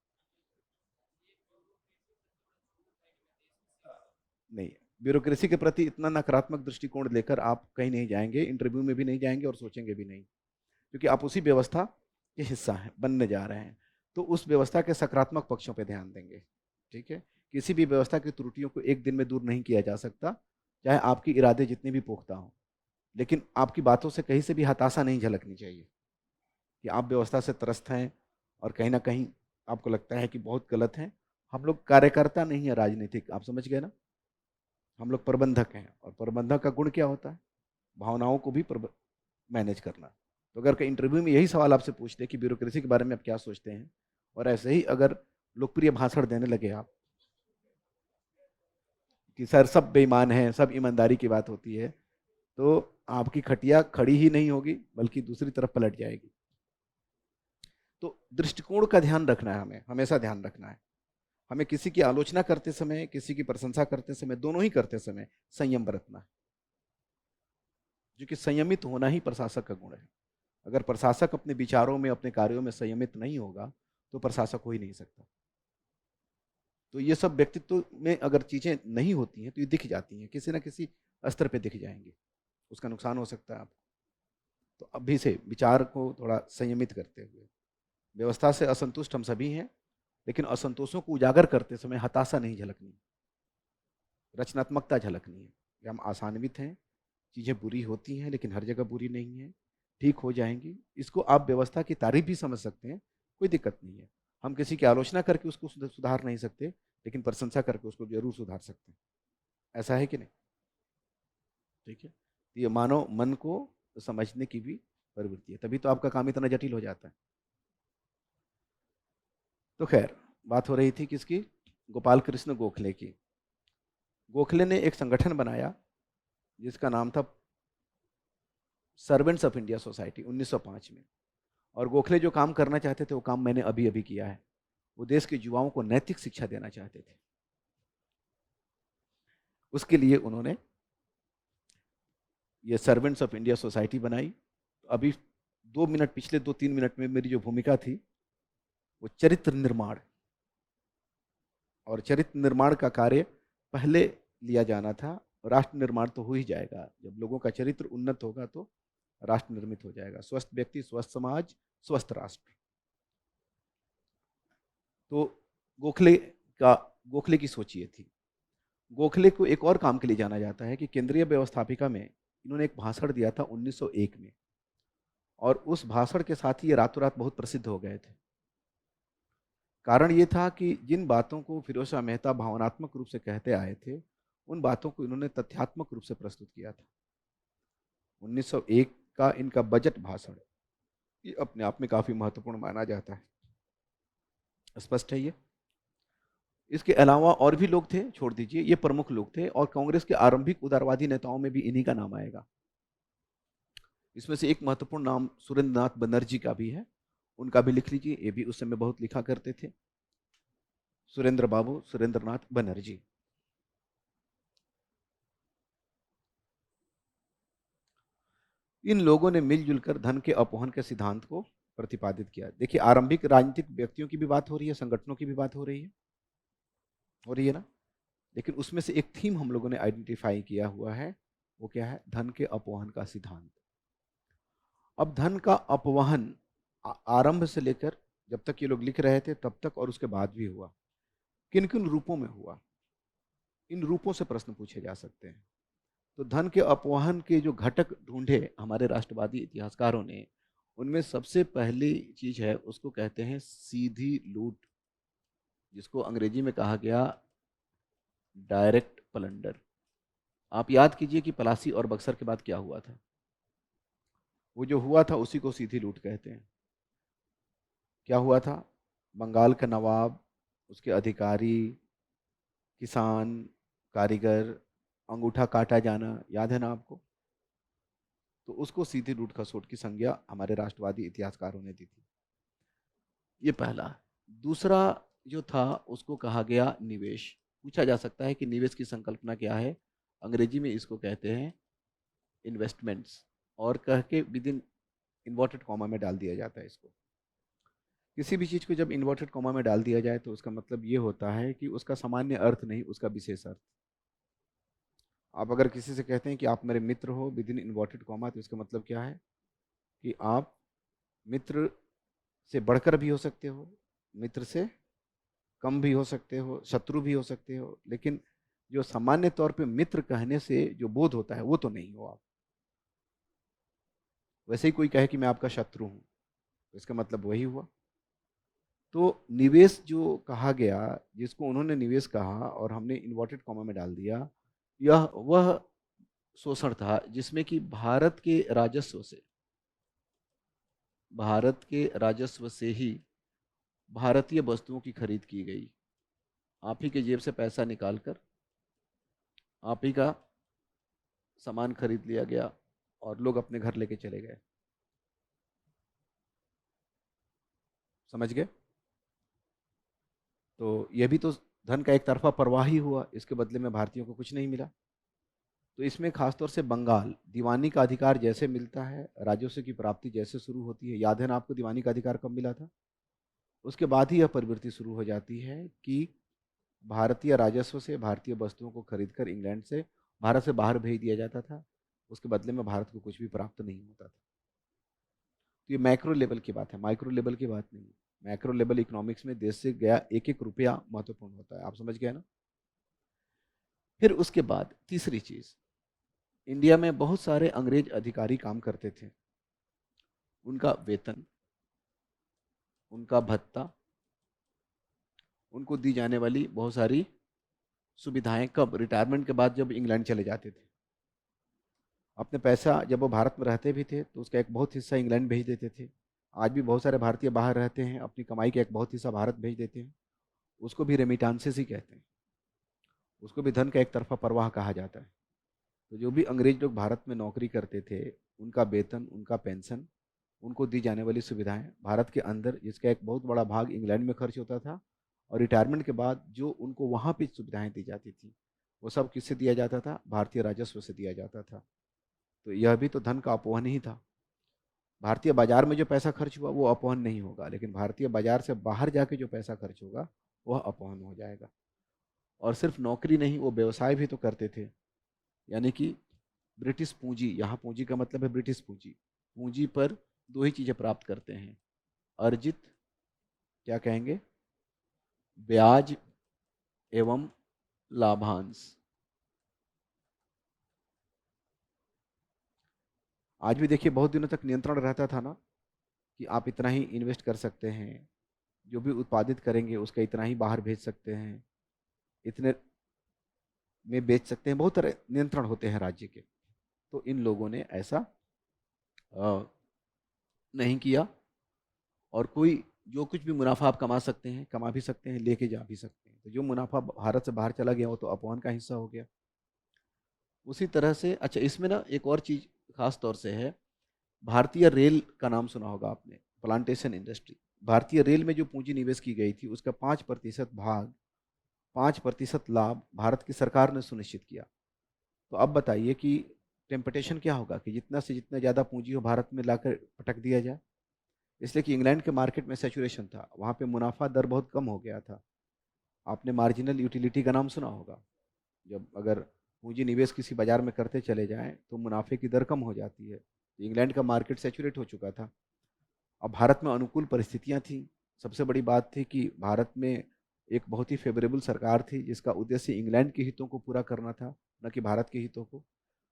Speaker 1: नहीं, ब्यूरोक्रेसी के प्रति इतना नकारात्मक दृष्टिकोण लेकर आप कहीं नहीं जाएंगे, इंटरव्यू में भी नहीं जाएंगे और सोचेंगे भी नहीं, क्योंकि आप उसी व्यवस्था के हिस्सा हैं, बनने जा रहे हैं। तो उस व्यवस्था के सकारात्मक पक्षों पर ध्यान देंगे। ठीक है? किसी भी व्यवस्था की त्रुटियों को एक दिन में दूर नहीं किया जा सकता, चाहे आपके इरादे जितने भी पुख्ता हों। लेकिन आपकी बातों से कहीं से भी हताशा नहीं झलकनी चाहिए कि आप व्यवस्था से त्रस्त हैं और कहीं ना कहीं आपको लगता है कि बहुत गलत है। हम लोग कार्यकर्ता नहीं है राजनीतिक, आप समझ गए ना? हम लोग प्रबंधक हैं, और प्रबंधक का गुण क्या होता है? भावनाओं को भी मैनेज करना। तो अगर कहीं इंटरव्यू में यही सवाल आपसे पूछते कि ब्यूरोक्रेसी के बारे में आप क्या सोचते हैं, और ऐसे ही अगर लोकप्रिय भाषण देने लगे आप कि सर सब बेईमान हैं, सब ईमानदारी की बात होती है, तो आपकी खटिया खड़ी ही नहीं होगी बल्कि दूसरी तरफ पलट जाएगी। तो दृष्टिकोण का ध्यान रखना है, हमें हमेशा ध्यान रखना है। हमें किसी की आलोचना करते समय, किसी की प्रशंसा करते समय, दोनों ही करते समय संयम बरतना है, क्योंकि संयमित होना ही प्रशासक का गुण है। अगर प्रशासक अपने विचारों में, अपने कार्यों में संयमित नहीं होगा तो प्रशासक हो ही नहीं सकता। तो ये सब व्यक्तित्व में अगर चीजें नहीं होती हैं तो ये दिख जाती हैं, किसी ना किसी स्तर पे दिख जाएंगी, उसका नुकसान हो सकता है आपको। तो अभी से विचार को थोड़ा संयमित करते हुए, व्यवस्था से असंतुष्ट हम सभी हैं, लेकिन असंतोषों को उजागर करते समय हताशा नहीं झलकनी, रचनात्मकता झलकनी है कि हम आशान्वित हैं, चीज़ें बुरी होती हैं लेकिन हर जगह बुरी नहीं है, ठीक हो जाएंगी। इसको आप व्यवस्था की तारीफ भी समझ सकते हैं, कोई दिक्कत नहीं है। हम किसी की आलोचना करके उसको सुधार नहीं सकते, लेकिन प्रशंसा करके उसको जरूर सुधार सकते हैं। ऐसा है कि नहीं? ठीक है, तो ये मानव मन को समझने की भी प्रवृत्ति है, तभी तो आपका काम इतना जटिल हो जाता है। तो खैर, बात हो रही थी किसकी? गोपाल कृष्ण गोखले की। गोखले ने एक संगठन बनाया जिसका नाम था सर्वेंट्स ऑफ इंडिया सोसाइटी 1905 में। और गोखले जो काम करना चाहते थे वो काम मैंने अभी अभी किया है। वो देश के युवाओं को नैतिक शिक्षा देना चाहते थे। उसके लिए उन्होंने ये सर्वेंट्स ऑफ इंडिया सोसाइटी बनाई। अभी 2 मिनट, पिछले 2-3 मिनट में मेरी जो भूमिका थी वो चरित्र निर्माण, और चरित्र निर्माण का कार्य पहले लिया जाना था। राष्ट्र निर्माण तो हो ही जाएगा, जब लोगों का चरित्र उन्नत होगा तो राष्ट्र निर्मित हो जाएगा। स्वस्थ व्यक्ति, स्वस्थ समाज, स्वस्थ राष्ट्र। तो गोखले की सोच ये थी। गोखले को एक और काम के लिए जाना जाता है कि केंद्रीय व्यवस्थापिका में इन्होंने एक भाषण दिया था 1901 में, और उस भाषण के साथ ही ये रातों रात बहुत प्रसिद्ध हो गए थे। कारण ये था कि जिन बातों को फिरोज शाह मेहता भावनात्मक रूप से कहते आए थे, उन बातों को इन्होंने तथ्यात्मक रूप से प्रस्तुत किया था। 1901 का इनका बजट भाषण ये अपने आप में काफी महत्वपूर्ण माना जाता है। स्पष्ट है ये? इसके अलावा और भी लोग थे, छोड़ दीजिए, ये प्रमुख लोग थे। और कांग्रेस के आरंभिक उदारवादी नेताओं में भी इन्हीं का नाम आएगा। इसमें से एक महत्वपूर्ण नाम सुरेंद्र नाथ बनर्जी का भी है, उनका भी लिख लीजिए, ये भी उस समय बहुत लिखा करते थे। सुरेंद्र बाबू, सुरेंद्र नाथ बनर्जी। इन लोगों ने मिलजुल कर धन के अपवहन के सिद्धांत को प्रतिपादित किया। देखिए, आरंभिक राजनीतिक व्यक्तियों की भी बात हो रही है, संगठनों की भी बात हो रही है ना? लेकिन उसमें से एक थीम हम लोगों ने आइडेंटिफाई किया हुआ है, वो क्या है? धन के अपवहन का सिद्धांत। अब धन का अपवहन आरंभ से लेकर जब तक ये लोग लिख रहे थे तब तक और उसके बाद भी हुआ। किन किन रूपों में हुआ, इन रूपों से प्रश्न पूछे जा सकते हैं। तो धन के अपवहन के जो घटक ढूंढे हमारे राष्ट्रवादी इतिहासकारों ने, उनमें सबसे पहली चीज है, उसको कहते हैं सीधी लूट, जिसको अंग्रेजी में कहा गया डायरेक्ट प्लंडर। आप याद कीजिए कि पलासी और बक्सर के बाद क्या हुआ था। वो जो हुआ था उसी को सीधी लूट कहते हैं। क्या हुआ था? बंगाल का नवाब, उसके अधिकारी, किसान, कारीगर, अंगूठा काटा जाना, याद है ना आपको? तो उसको सीधी लूट खसोट की संज्ञा हमारे राष्ट्रवादी इतिहासकारों ने दी थी। ये पहला। दूसरा जो था उसको कहा गया निवेश। पूछा जा सकता है कि निवेश की संकल्पना क्या है? अंग्रेजी में इसको कहते हैं इन्वेस्टमेंट्स, और कह के विद इन इन्वर्टेड कॉमा में डाल दिया जाता है इसको। किसी भी चीज़ को जब इन्वर्टेड कॉमा में डाल दिया जाए तो उसका मतलब ये होता है कि उसका सामान्य अर्थ नहीं, उसका विशेष अर्थ। आप अगर किसी से कहते हैं कि आप मेरे मित्र हो विद इन इन्वर्टेड कॉमा, तो इसका मतलब क्या है? कि आप मित्र से बढ़कर भी हो सकते हो, मित्र से कम भी हो सकते हो, शत्रु भी हो सकते हो, लेकिन जो सामान्य तौर पे मित्र कहने से जो बोध होता है वो तो नहीं हो आप। वैसे ही कोई कहे कि मैं आपका शत्रु हूं, तो इसका मतलब वही हुआ। तो निवेश जो कहा गया, जिसको उन्होंने निवेश कहा और हमने इन्वर्टेड कॉमा में डाल दिया, यह वह शोषण था जिसमें कि भारत के राजस्व से ही भारतीय वस्तुओं की खरीद की गई। आप ही के जेब से पैसा निकालकर आप ही का सामान खरीद लिया गया और लोग अपने घर लेके चले गए। समझ गए? तो यह भी तो धन का एक तरफा प्रवाह ही हुआ, इसके बदले में भारतीयों को कुछ नहीं मिला। तो इसमें खासतौर से बंगाल, दीवानी का अधिकार जैसे मिलता है, राजस्व की प्राप्ति जैसे शुरू होती है। याद है ना आपको दीवानी का अधिकार कब मिला था? उसके बाद ही यह प्रवृत्ति शुरू हो जाती है कि भारतीय राजस्व से भारतीय वस्तुओं को खरीदकर इंग्लैंड से, भारत से बाहर भेज दिया जाता था। उसके बदले में भारत को कुछ भी प्राप्त नहीं होता था। तो ये मैक्रो लेवल की बात है, माइक्रो लेवल की बात नहीं है। मैक्रो लेवल इकोनॉमिक्स में देश से गया एक एक रुपया महत्वपूर्ण होता है। आप समझ गए ना? फिर उसके बाद तीसरी चीज, इंडिया में बहुत सारे अंग्रेज अधिकारी काम करते थे। उनका वेतन, उनका भत्ता, उनको दी जाने वाली बहुत सारी सुविधाएं कब रिटायरमेंट के बाद जब इंग्लैंड चले जाते थे। अपने पैसा जब वो भारत में रहते भी थे तो उसका एक बहुत हिस्सा इंग्लैंड भेज देते थे। आज भी बहुत सारे भारतीय बाहर रहते हैं, अपनी कमाई का एक बहुत हिस्सा भारत भेज देते हैं। उसको भी रेमिटांसेस ही कहते हैं। उसको भी धन का एक तरफा प्रवाह कहा जाता है। तो जो भी अंग्रेज लोग भारत में नौकरी करते थे, उनका वेतन, उनका पेंशन, उनको दी जाने वाली सुविधाएं भारत के अंदर, जिसका एक बहुत बड़ा भाग इंग्लैंड में खर्च होता था, और रिटायरमेंट के बाद जो उनको वहाँ पे सुविधाएं दी जाती थी, वो सब किससे दिया जाता था? भारतीय राजस्व से दिया जाता था। तो यह भी तो धन का अपवहन ही था। भारतीय बाजार में जो पैसा खर्च हुआ वो अपवहन नहीं होगा, लेकिन भारतीय बाजार से बाहर जाके जो पैसा खर्च होगा वह अपवहन हो जाएगा। और सिर्फ नौकरी नहीं, वो व्यवसाय भी तो करते थे। यानी कि ब्रिटिश पूंजी, यहाँ पूंजी का मतलब है ब्रिटिश पूंजी। पूंजी पर दो ही चीजें प्राप्त करते हैं, अर्जित, क्या कहेंगे, ब्याज एवं लाभांश। आज भी देखिए बहुत दिनों तक नियंत्रण रहता था ना, कि आप इतना ही इन्वेस्ट कर सकते हैं, जो भी उत्पादित करेंगे उसका इतना ही बाहर भेज सकते हैं, इतने में बेच सकते हैं, बहुत तरह नियंत्रण होते हैं राज्य के। तो इन लोगों ने ऐसा नहीं किया, और कोई जो कुछ भी मुनाफा आप कमा सकते हैं, कमा भी सकते हैं, लेके जा भी सकते हैं। तो जो मुनाफा भारत से बाहर चला गया वो तो अपमान का हिस्सा हो गया। उसी तरह से अच्छा, इसमें ना एक और चीज खास तौर से है, भारतीय रेल का नाम सुना होगा आपने, प्लांटेशन इंडस्ट्री। भारतीय रेल में जो पूंजी निवेश की गई थी उसका 5% भाग, 5% लाभ भारत की सरकार ने सुनिश्चित किया। तो अब बताइए कि टेम्पटेशन क्या होगा कि जितना से जितना ज़्यादा पूंजी हो भारत में लाकर पटक दिया जाए। इसलिए कि इंग्लैंड के मार्केट में सैचुरेशन था, वहाँ पे मुनाफा दर बहुत कम हो गया था। आपने मार्जिनल यूटिलिटी का नाम सुना होगा। जब अगर पूंजी निवेश किसी बाजार में करते चले जाएं तो मुनाफे की दर कम हो जाती है। तो इंग्लैंड का मार्केट सैचुरेट हो चुका था। अब भारत में अनुकूल परिस्थितियां थी। सबसे बड़ी बात थी कि भारत में एक बहुत ही फेवरेबल सरकार थी, जिसका उद्देश्य इंग्लैंड के हितों को पूरा करना था, न कि भारत के हितों को।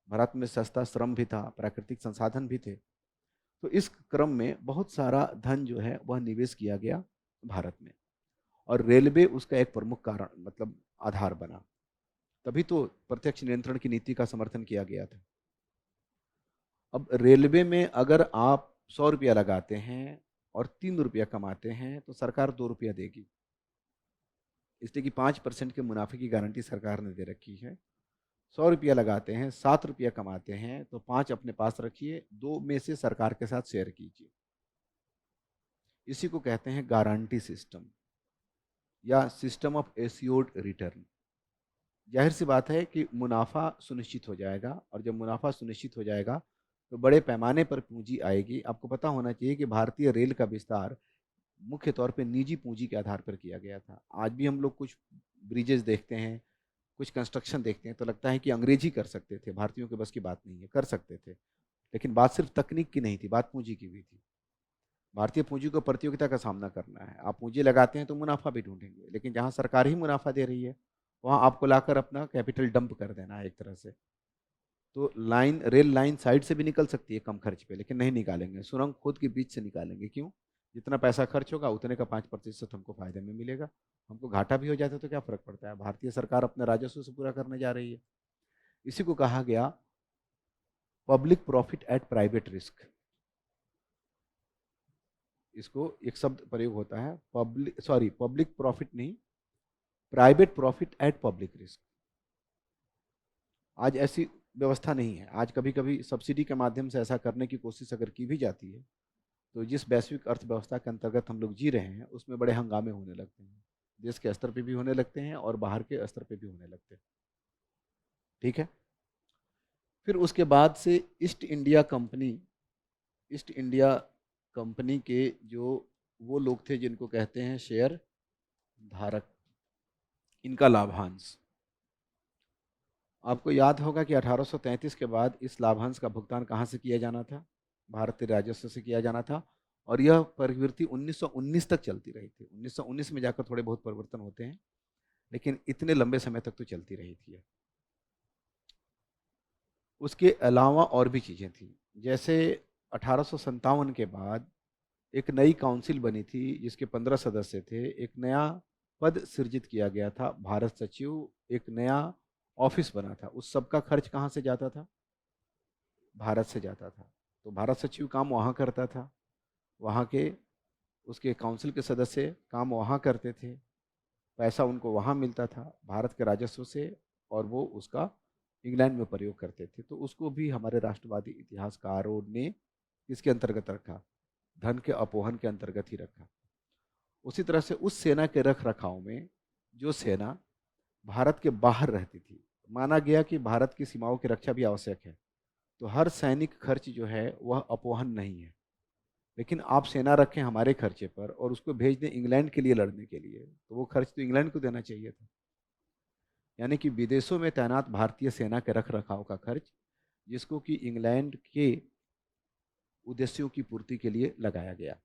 Speaker 1: भारत में सस्ता श्रम भी था, प्राकृतिक संसाधन भी थे। तो इस क्रम में बहुत सारा धन जो है वह निवेश किया गया भारत में, और रेलवे उसका एक प्रमुख कारण, मतलब आधार बना। तभी तो प्रत्यक्ष नियंत्रण की नीति का समर्थन किया गया था। अब रेलवे में अगर आप 100 रुपया लगाते हैं और 3 रुपया कमाते हैं तो सरकार 2 रुपया देगी। इसलिए कि 5% के मुनाफे की गारंटी सरकार ने दे रखी है। 100 रुपया लगाते हैं, 7 रुपया कमाते हैं तो 5 अपने पास रखिए, 2 में से सरकार के साथ शेयर कीजिए। इसी को कहते हैं गारंटी सिस्टम या सिस्टम ऑफ एश्योर्ड रिटर्न। जाहिर सी बात है कि मुनाफा सुनिश्चित हो जाएगा, और जब मुनाफा सुनिश्चित हो जाएगा तो बड़े पैमाने पर पूंजी आएगी। आपको पता होना चाहिए कि भारतीय रेल का विस्तार मुख्य तौर पे निजी पूंजी के आधार पर किया गया था। आज भी हम लोग कुछ ब्रिजेस देखते हैं, कुछ कंस्ट्रक्शन देखते हैं तो लगता है कि अंग्रेज ही कर सकते थे, भारतीयों के बस की बात नहीं है, कर सकते थे। लेकिन बात सिर्फ तकनीक की नहीं थी, बात पूंजी की भी थी। भारतीय पूंजी को प्रतियोगिता का सामना करना है। आप पूंजी लगाते हैं तो मुनाफा भी ढूंढेंगे, लेकिन जहां सरकार ही मुनाफा दे रही है वहां आपको लाकर अपना कैपिटल डंप कर देना है एक तरह से। तो लाइन, रेल लाइन साइड से भी निकल सकती है कम खर्च पे, लेकिन नहीं निकालेंगे। सुरंग खुद के बीच से निकालेंगे। क्यों? जितना पैसा खर्च होगा उतने का 5% हमको फायदे में मिलेगा। हमको घाटा भी हो जाता है तो क्या फर्क पड़ता है, भारतीय सरकार अपने राजस्व से पूरा करने जा रही है। इसी को कहा गया public profit at private risk. इसको एक शब्द प्रयोग होता है, पब्लिक प्रॉफिट नहीं, private profit at public risk. आज ऐसी व्यवस्था नहीं है। आज कभी कभी सब्सिडी के माध्यम से ऐसा करने की कोशिश अगर की भी जाती है तो जिस वैश्विक अर्थव्यवस्था के अंतर्गत हम लोग जी रहे हैं उसमें बड़े हंगामे होने लगते हैं। देश के स्तर पे भी होने लगते हैं और बाहर के स्तर पे भी होने लगते हैं। ठीक है। फिर उसके बाद से ईस्ट इंडिया कंपनी के जो वो लोग थे जिनको कहते हैं शेयर धारक, इनका लाभांश। आपको याद होगा कि 1833 के बाद इस लाभांश का भुगतान कहाँ से किया जाना था? भारतीय राजस्व से किया जाना था। और यह प्रवृत्ति 1919 तक चलती रही थी। 1919 में जाकर थोड़े बहुत परिवर्तन होते हैं, लेकिन इतने लंबे समय तक तो चलती रही थी। उसके अलावा और भी चीज़ें थी। जैसे 1857 के बाद एक नई काउंसिल बनी थी जिसके 15 सदस्य थे। एक नया पद सृजित किया गया था, भारत सचिव। एक नया ऑफिस बना था। उस सब का खर्च कहाँ से जाता था? भारत से जाता था। तो भारत सचिव काम वहाँ करता था, वहाँ के उसके काउंसिल के सदस्य काम वहाँ करते थे, पैसा उनको वहाँ मिलता था भारत के राजस्व से, और वो उसका इंग्लैंड में प्रयोग करते थे। तो उसको भी हमारे राष्ट्रवादी इतिहासकारों ने किसके अंतर्गत रखा? धन के अपोहन के अंतर्गत ही रखा। उसी तरह से उस सेना के रख रखाव में जो सेना भारत के बाहर रहती थी, माना गया कि भारत की सीमाओं की रक्षा भी आवश्यक है, तो हर सैनिक खर्च जो है वह अपोहन नहीं है। लेकिन आप सेना रखें हमारे खर्चे पर और उसको भेज दें इंग्लैंड के लिए लड़ने के लिए, तो वो खर्च तो इंग्लैंड को देना चाहिए था। यानी कि विदेशों में तैनात भारतीय सेना के रख रखाव का खर्च, जिसको कि इंग्लैंड के उद्देश्यों की पूर्ति के लिए लगाया गया।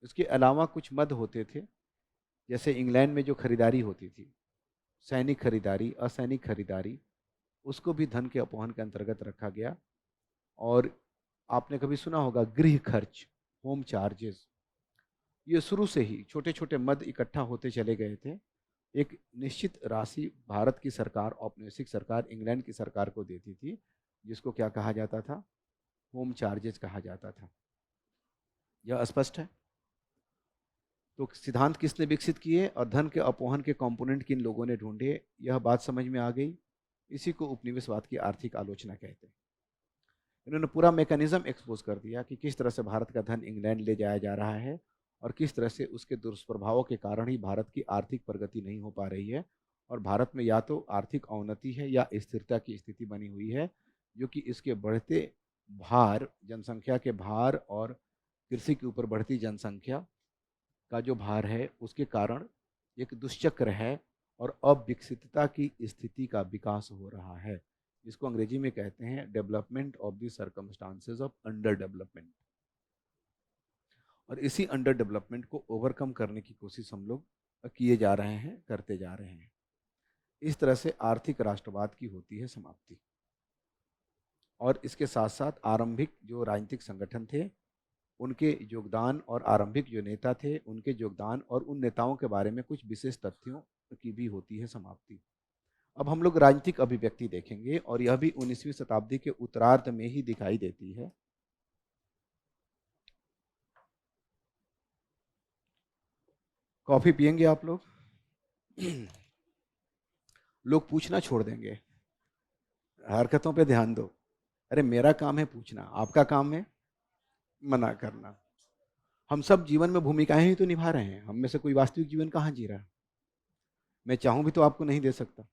Speaker 1: इसके अलावा कुछ मद होते थे, जैसे इंग्लैंड में जो खरीदारी होती थी, सैनिक खरीदारी, असैनिक खरीदारी, उसको भी धन के अपवहन के अंतर्गत रखा गया। और आपने कभी सुना होगा गृह खर्च, होम चार्जेस, ये शुरू से ही छोटे छोटे मद इकट्ठा होते चले गए थे। एक निश्चित राशि भारत की सरकार, औपनिवेशिक सरकार इंग्लैंड की सरकार को देती थी, जिसको क्या कहा जाता था? होम चार्जेस कहा जाता था। यह स्पष्ट है? तो सिद्धांत किसने विकसित किए और धन के अपवहन के कंपोनेंट किन लोगों ने ढूंढे, यह बात समझ में आ गई। इसी को उपनिवेशवाद की आर्थिक आलोचना कहते हैं। इन्होंने पूरा मैकेनिज्म एक्सपोज कर दिया कि किस तरह से भारत का धन इंग्लैंड ले जाया जा रहा है और किस तरह से उसके दुष्प्रभावों के कारण ही भारत की आर्थिक प्रगति नहीं हो पा रही है, और भारत में या तो आर्थिक अवनति है या स्थिरता की स्थिति बनी हुई है, जो कि इसके बढ़ते भार, जनसंख्या के भार और कृषि के ऊपर बढ़ती जनसंख्या का जो भार है उसके कारण एक दुष्चक्र है और अविकसितता की स्थिति का विकास हो रहा है, जिसको अंग्रेजी में कहते हैं development of the circumstances of under development. और इसी अंडर डेवलपमेंट को ओवरकम करने की कोशिश हम लोग किए जा रहे हैं, करते जा रहे हैं। इस तरह से आर्थिक राष्ट्रवाद की होती है समाप्ति। और इसके साथ साथ आरंभिक जो राजनीतिक संगठन थे उनके योगदान और आरंभिक जो नेता थे उनके योगदान और उन नेताओं के बारे में कुछ विशेष तथ्यों की भी होती है समाप्ति। अब हम लोग राजनीतिक अभिव्यक्ति देखेंगे और यह भी 19वीं शताब्दी के उत्तरार्ध में ही दिखाई देती है। कॉफी पियेंगे आप लोग? लोग पूछना छोड़ देंगे, हरकतों पे ध्यान दो। अरे मेरा काम है पूछना, आपका काम है मना करना। हम सब जीवन में भूमिकाएं ही तो निभा रहे हैं, हम में से कोई वास्तविक जीवन कहाँ जी रहा है? मैं चाहूं भी तो आपको नहीं दे सकता।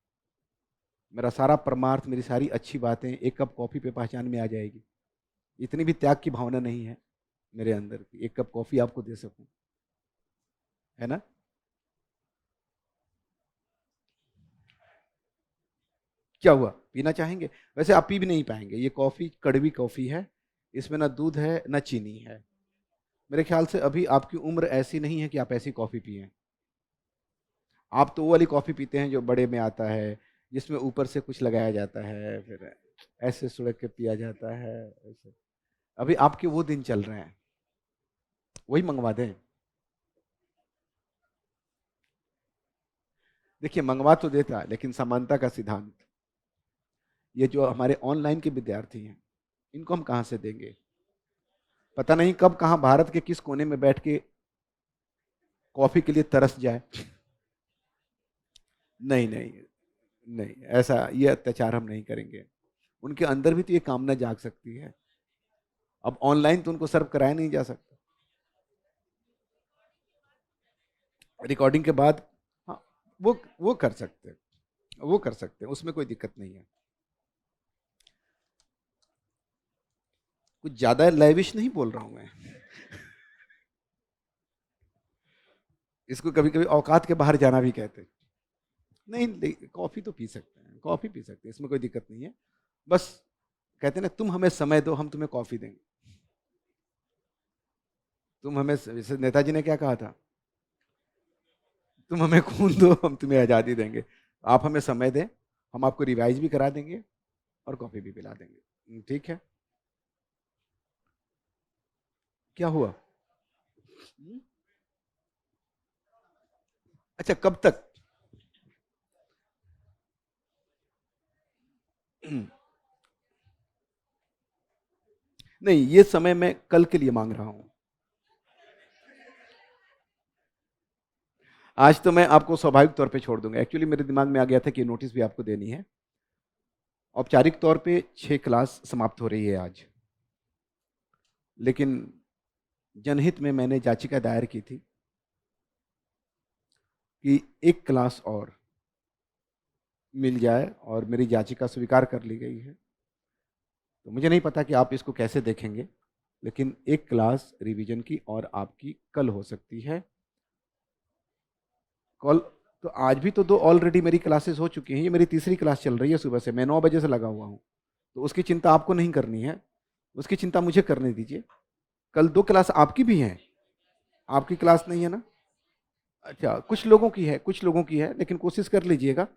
Speaker 1: मेरा सारा परमार्थ, मेरी सारी अच्छी बातें एक कप कॉफी पे पहचान में आ जाएगी। इतनी भी त्याग की भावना नहीं है मेरे अंदर कि एक कप कॉफी आपको दे सकूं, है ना? क्या हुआ, पीना चाहेंगे? वैसे आप पी भी नहीं पाएंगे, ये कॉफी कड़वी कॉफी है, इसमें ना दूध है ना चीनी है। मेरे ख्याल से अभी आपकी उम्र ऐसी नहीं है कि आप ऐसी कॉफी पिए। आप तो वो वाली कॉफी पीते हैं जो बड़े में आता है, जिसमें ऊपर से कुछ लगाया जाता है, फिर ऐसे सुड़क के पिया जाता है ऐसे। अभी आपके वो दिन चल रहे हैं, वही मंगवा दें। देखिए मंगवा तो देता, लेकिन समानता का सिद्धांत, ये जो हमारे ऑनलाइन के विद्यार्थी हैं इनको हम कहाँ से देंगे? पता नहीं कब कहाँ भारत के किस कोने में बैठ के कॉफी के लिए तरस जाए। नहीं नहीं नहीं, ऐसा ये अत्याचार हम नहीं करेंगे। उनके अंदर भी तो ये कामना जाग सकती है। अब ऑनलाइन तो उनको सर्व कराया नहीं जा सकता, रिकॉर्डिंग के बाद। हाँ, वो कर सकते हैं, वो कर सकते हैं, उसमें कोई दिक्कत नहीं है। कुछ ज्यादा लैविश नहीं बोल रहा हूं मैं। इसको कभी कभी औकात के बाहर जाना भी कहते हैं। नहीं, कॉफी तो पी सकते हैं, कॉफी पी सकते हैं, इसमें कोई दिक्कत नहीं है। बस कहते हैं ना, तुम हमें समय दो हम तुम्हें कॉफी देंगे। तुम हमें, जैसे नेताजी ने क्या कहा था, तुम हमें खून दो हम तुम्हें आज़ादी देंगे। आप हमें समय दें, हम आपको रिवाइज भी करा देंगे, और कॉफ़ी भी पिला देंगे। ठीक है। क्या हुआ? अच्छा, कब तक? नहीं, ये समय मैं कल के लिए मांग रहा हूं। आज तो मैं आपको स्वाभाविक तौर पे छोड़ दूंगा। एक्चुअली मेरे दिमाग में आ गया था कि नोटिस भी आपको देनी है। औपचारिक तौर पे 6 क्लास समाप्त हो रही है आज, लेकिन जनहित में मैंने याचिका दायर की थी कि एक क्लास और मिल जाए, और मेरी याचिका स्वीकार कर ली गई है। तो मुझे नहीं पता कि आप इसको कैसे देखेंगे, लेकिन एक क्लास रिवीजन की और आपकी कल हो सकती है। कल तो आज भी तो 2 ऑलरेडी मेरी क्लासेस हो चुकी हैं। ये मेरी तीसरी क्लास चल रही है सुबह से, मैं 9 बजे से लगा हुआ हूँ। तो उसकी चिंता आपको नहीं करनी है, उसकी चिंता मुझे करने दीजिए। कल 2 क्लास आपकी भी हैं। आपकी क्लास नहीं है ना? अच्छा, कुछ लोगों की है, कुछ लोगों की है, लेकिन कोशिश कर लीजिएगा।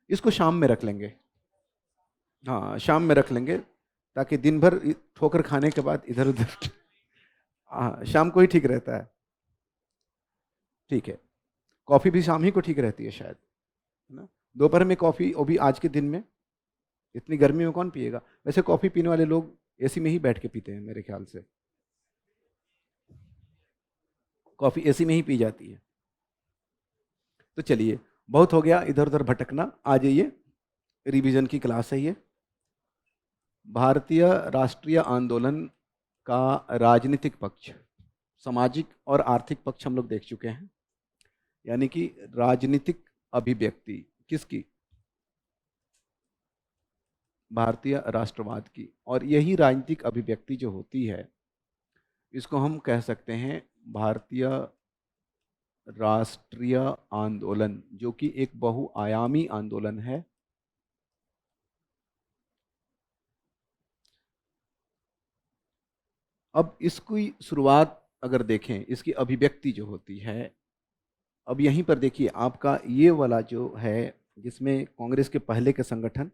Speaker 1: इसको शाम में रख लेंगे। हाँ, शाम में रख लेंगे, ताकि दिन भर ठोकर खाने के बाद इधर उधर हाँ, शाम को ही ठीक रहता है। ठीक है। कॉफ़ी भी शाम ही को ठीक रहती है शायद, है ना? दोपहर में कॉफ़ी, वो भी आज के दिन में, इतनी गर्मी में कौन पिएगा? वैसे कॉफ़ी पीने वाले लोग एसी में ही बैठ के पीते हैं मेरे ख्याल से। कॉफ़ी एसी में ही पी जाती है। तो चलिए, बहुत हो गया इधर उधर भटकना। आ जाइए, रिवीजन की क्लास है ये। भारतीय राष्ट्रीय आंदोलन का राजनीतिक पक्ष, सामाजिक और आर्थिक पक्ष हम लोग देख चुके हैं। यानी कि राजनीतिक अभिव्यक्ति किसकी? भारतीय राष्ट्रवाद की। और यही राजनीतिक अभिव्यक्ति जो होती है, इसको हम कह सकते हैं भारतीय राष्ट्रीय आंदोलन, जो कि एक बहुआयामी आंदोलन है। अब इसकी शुरुआत अगर देखें, इसकी अभिव्यक्ति जो होती है, अब यहीं पर देखिए, आपका ये वाला जो है, जिसमें कांग्रेस के पहले के संगठन,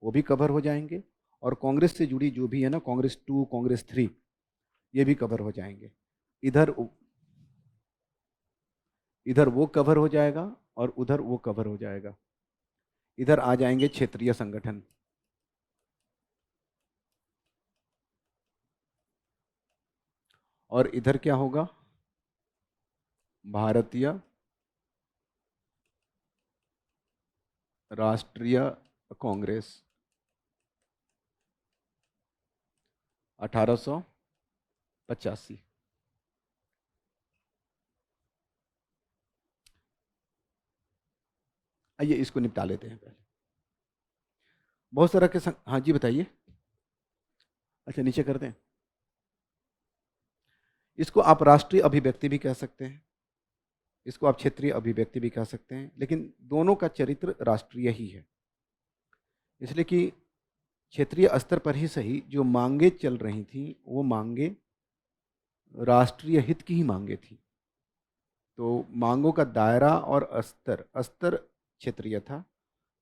Speaker 1: वो भी कवर हो जाएंगे, और कांग्रेस से जुड़ी जो भी है ना, कांग्रेस 2, कांग्रेस 3, ये भी कवर हो जाएंगे। इधर इधर वो कवर हो जाएगा, और उधर वो कवर हो जाएगा। इधर आ जाएंगे क्षेत्रीय संगठन, और इधर क्या होगा? भारतीय राष्ट्रीय कांग्रेस 1885। आइए इसको निपटा लेते हैं पहले। बहुत सारा के हाँ जी, बताइए। अच्छा, नीचे करते हैं। इसको आप राष्ट्रीय अभिव्यक्ति भी कह सकते हैं, इसको आप क्षेत्रीय अभिव्यक्ति भी कह सकते हैं, लेकिन दोनों का चरित्र राष्ट्रीय ही है। इसलिए कि क्षेत्रीय स्तर पर ही सही, जो मांगे चल रही थी, वो मांगे राष्ट्रीय हित की ही मांगे थी। तो मांगों का दायरा और स्तर, स्तर क्षेत्रीय था,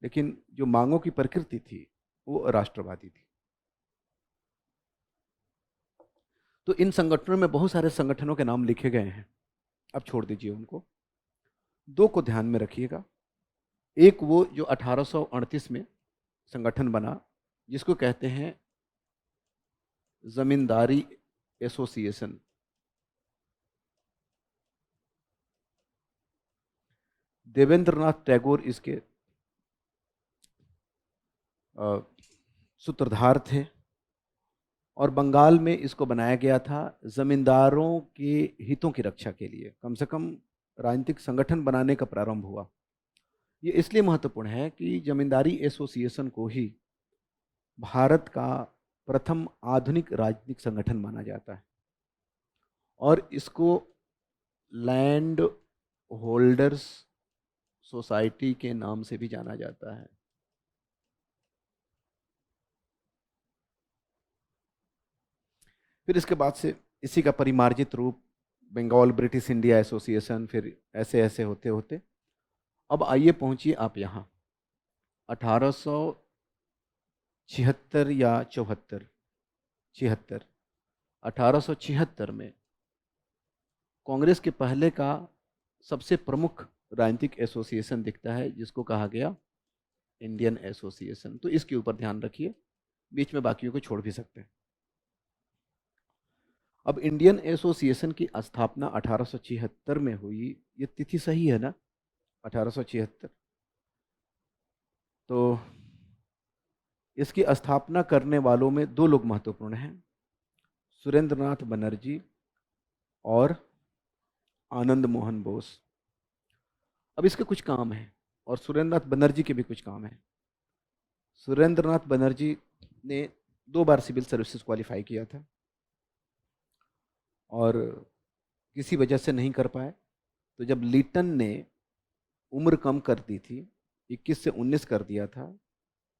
Speaker 1: लेकिन जो मांगों की प्रकृति थी, वो राष्ट्रवादी थी। तो इन संगठनों में बहुत सारे संगठनों के नाम लिखे गए हैं, अब छोड़ दीजिए उनको। 2 को ध्यान में रखिएगा। एक वो जो 1838 में संगठन बना, जिसको कहते हैं जमींदारी एसोसिएशन। देवेंद्रनाथ टैगोर इसके सूत्रधार थे, और बंगाल में इसको बनाया गया था जमींदारों के हितों की रक्षा के लिए। कम से कम राजनीतिक संगठन बनाने का प्रारंभ हुआ। ये इसलिए महत्वपूर्ण है कि जमींदारी एसोसिएशन को ही भारत का प्रथम आधुनिक राजनीतिक संगठन माना जाता है, और इसको लैंड होल्डर्स सोसाइटी के नाम से भी जाना जाता है। फिर इसके बाद से इसी का परिमार्जित रूप बंगाल ब्रिटिश इंडिया एसोसिएशन, फिर ऐसे ऐसे होते होते अब आइए पहुंचिए आप यहाँ 1886 76 या 74, 76, 1876 में कांग्रेस के पहले का सबसे प्रमुख राजनीतिक एसोसिएशन दिखता है, जिसको कहा गया इंडियन एसोसिएशन। तो इसके ऊपर ध्यान रखिए, बीच में बाकियों को छोड़ भी सकते हैं। अब इंडियन एसोसिएशन की स्थापना 1876 में हुई, ये तिथि सही है ना, 1876। तो इसकी स्थापना करने वालों में दो लोग महत्वपूर्ण हैं, सुरेंद्रनाथ बनर्जी और आनंद मोहन बोस। अब इसके कुछ काम हैं और सुरेंद्रनाथ बनर्जी के भी कुछ काम हैं। सुरेंद्रनाथ बनर्जी ने 2 बार सिविल सर्विसेज क्वालिफाई किया था और किसी वजह से नहीं कर पाए। तो जब लीटन ने उम्र कम कर दी थी, 21 से 19 कर दिया था,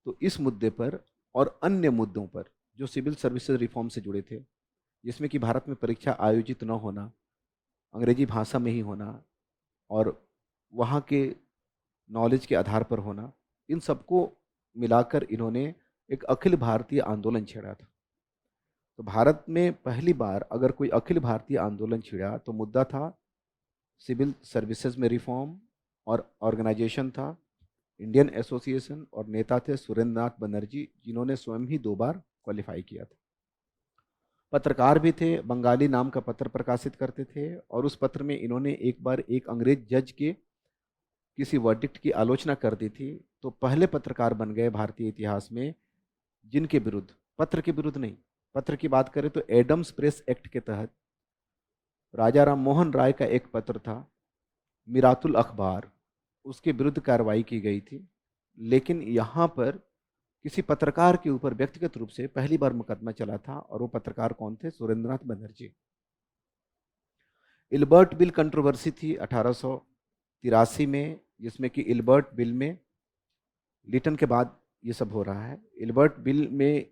Speaker 1: तो इस मुद्दे पर और अन्य मुद्दों पर जो सिविल सर्विसेज रिफॉर्म से जुड़े थे, जिसमें कि भारत में परीक्षा आयोजित न होना, अंग्रेजी भाषा में ही होना और वहाँ के नॉलेज के आधार पर होना, इन सबको मिलाकर इन्होंने एक अखिल भारतीय आंदोलन छेड़ा था। तो भारत में पहली बार अगर कोई अखिल भारतीय आंदोलन छिड़ा तो मुद्दा था सिविल सर्विसेज में रिफॉर्म, और ऑर्गेनाइजेशन था इंडियन एसोसिएशन, और नेता थे सुरेंद्रनाथ बनर्जी, जिन्होंने स्वयं ही 2 बार क्वालिफाई किया था। पत्रकार भी थे, बंगाली नाम का पत्र प्रकाशित करते थे, और उस पत्र में इन्होंने एक बार एक अंग्रेज जज के किसी वर्डिक्ट की आलोचना कर दी थी। तो पहले पत्रकार बन गए भारतीय इतिहास में जिनके विरुद्ध, पत्र के विरुद्ध नहीं, पत्र की बात करें तो एडम्स प्रेस एक्ट के तहत राजा राम मोहन राय का एक पत्र था मिरातुल अखबार, उसके विरुद्ध कार्रवाई की गई थी। लेकिन यहाँ पर किसी पत्रकार के ऊपर व्यक्तिगत रूप से पहली बार मुकदमा चला था, और वो पत्रकार कौन थे? Surendranath Banerjee. Ilbert bill controversy थी 1883 में, जिसमें कि इल्बर्ट बिल में लिटन के बाद ये सब हो रहा है। इल्बर्ट बिल में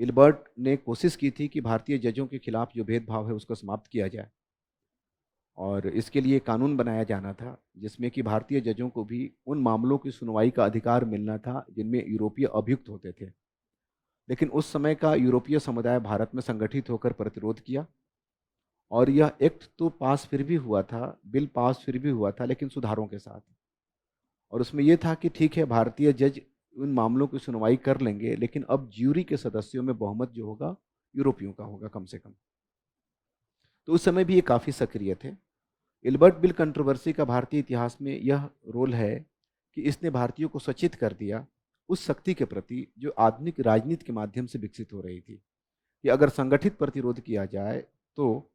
Speaker 1: इल्बर्ट ने कोशिश की थी कि भारतीय जजों के खिलाफ जो भेदभाव है उसको समाप्त किया जाए, और इसके लिए कानून बनाया जाना था जिसमें कि भारतीय जजों को भी उन मामलों की सुनवाई का अधिकार मिलना था जिनमें यूरोपीय अभियुक्त होते थे। लेकिन उस समय का यूरोपीय समुदाय भारत में संगठित होकर प्रतिरोध किया, और यह एक्ट तो पास फिर भी हुआ था, बिल पास फिर भी हुआ था, लेकिन सुधारों के साथ। और उसमें यह था कि ठीक है, भारतीय जज उन मामलों की सुनवाई कर लेंगे, लेकिन अब ज्यूरी के सदस्यों में बहुमत जो होगा यूरोपियों का होगा कम से कम। तो उस समय भी ये काफ़ी सक्रिय थे। इल्बर्ट बिल कंट्रोवर्सी का भारतीय इतिहास में यह रोल है कि इसने भारतीयों को सचेत कर दिया उस शक्ति के प्रति जो आधुनिक राजनीति के माध्यम से विकसित हो रही थी, कि अगर संगठित प्रतिरोध किया जाए तो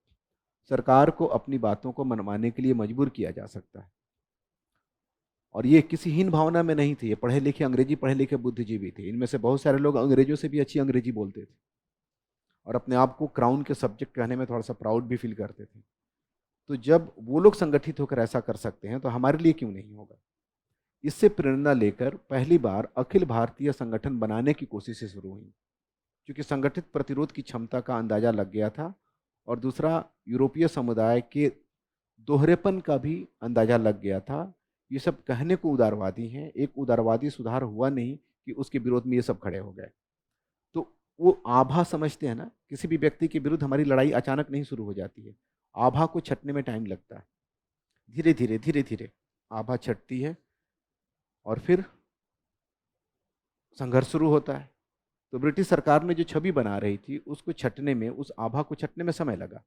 Speaker 1: सरकार को अपनी बातों को मनवाने के लिए मजबूर किया जा सकता है। और ये किसी हीन भावना में नहीं थे, ये पढ़े लिखे अंग्रेजी पढ़े लिखे बुद्धिजीवी थे। इनमें से बहुत सारे लोग अंग्रेजों से भी अच्छी अंग्रेजी बोलते थे और अपने आप को क्राउन के सब्जेक्ट कहने में थोड़ा सा प्राउड भी फील करते थे। तो जब वो लोग संगठित होकर ऐसा कर सकते हैं तो हमारे लिए क्यों नहीं होगा? इससे प्रेरणा लेकर पहली बार अखिल भारतीय संगठन बनाने की कोशिशें शुरू हुई, क्योंकि संगठित प्रतिरोध की क्षमता का अंदाजा लग गया था, और दूसरा यूरोपीय समुदाय के दोहरेपन का भी अंदाजा लग गया था। ये सब कहने को उदारवादी हैं, एक उदारवादी सुधार हुआ नहीं कि उसके विरोध में ये सब खड़े हो गए। तो वो आभा समझते हैं ना, किसी भी व्यक्ति के विरुद्ध हमारी लड़ाई अचानक नहीं शुरू हो जाती है, आभा को छटने में टाइम लगता है। धीरे धीरे धीरे धीरे आभा छटती है और फिर संघर्ष शुरू होता है। तो ब्रिटिश सरकार ने जो छवि बना रही थी उसको छटने में, उस आभा को छटने में समय लगा।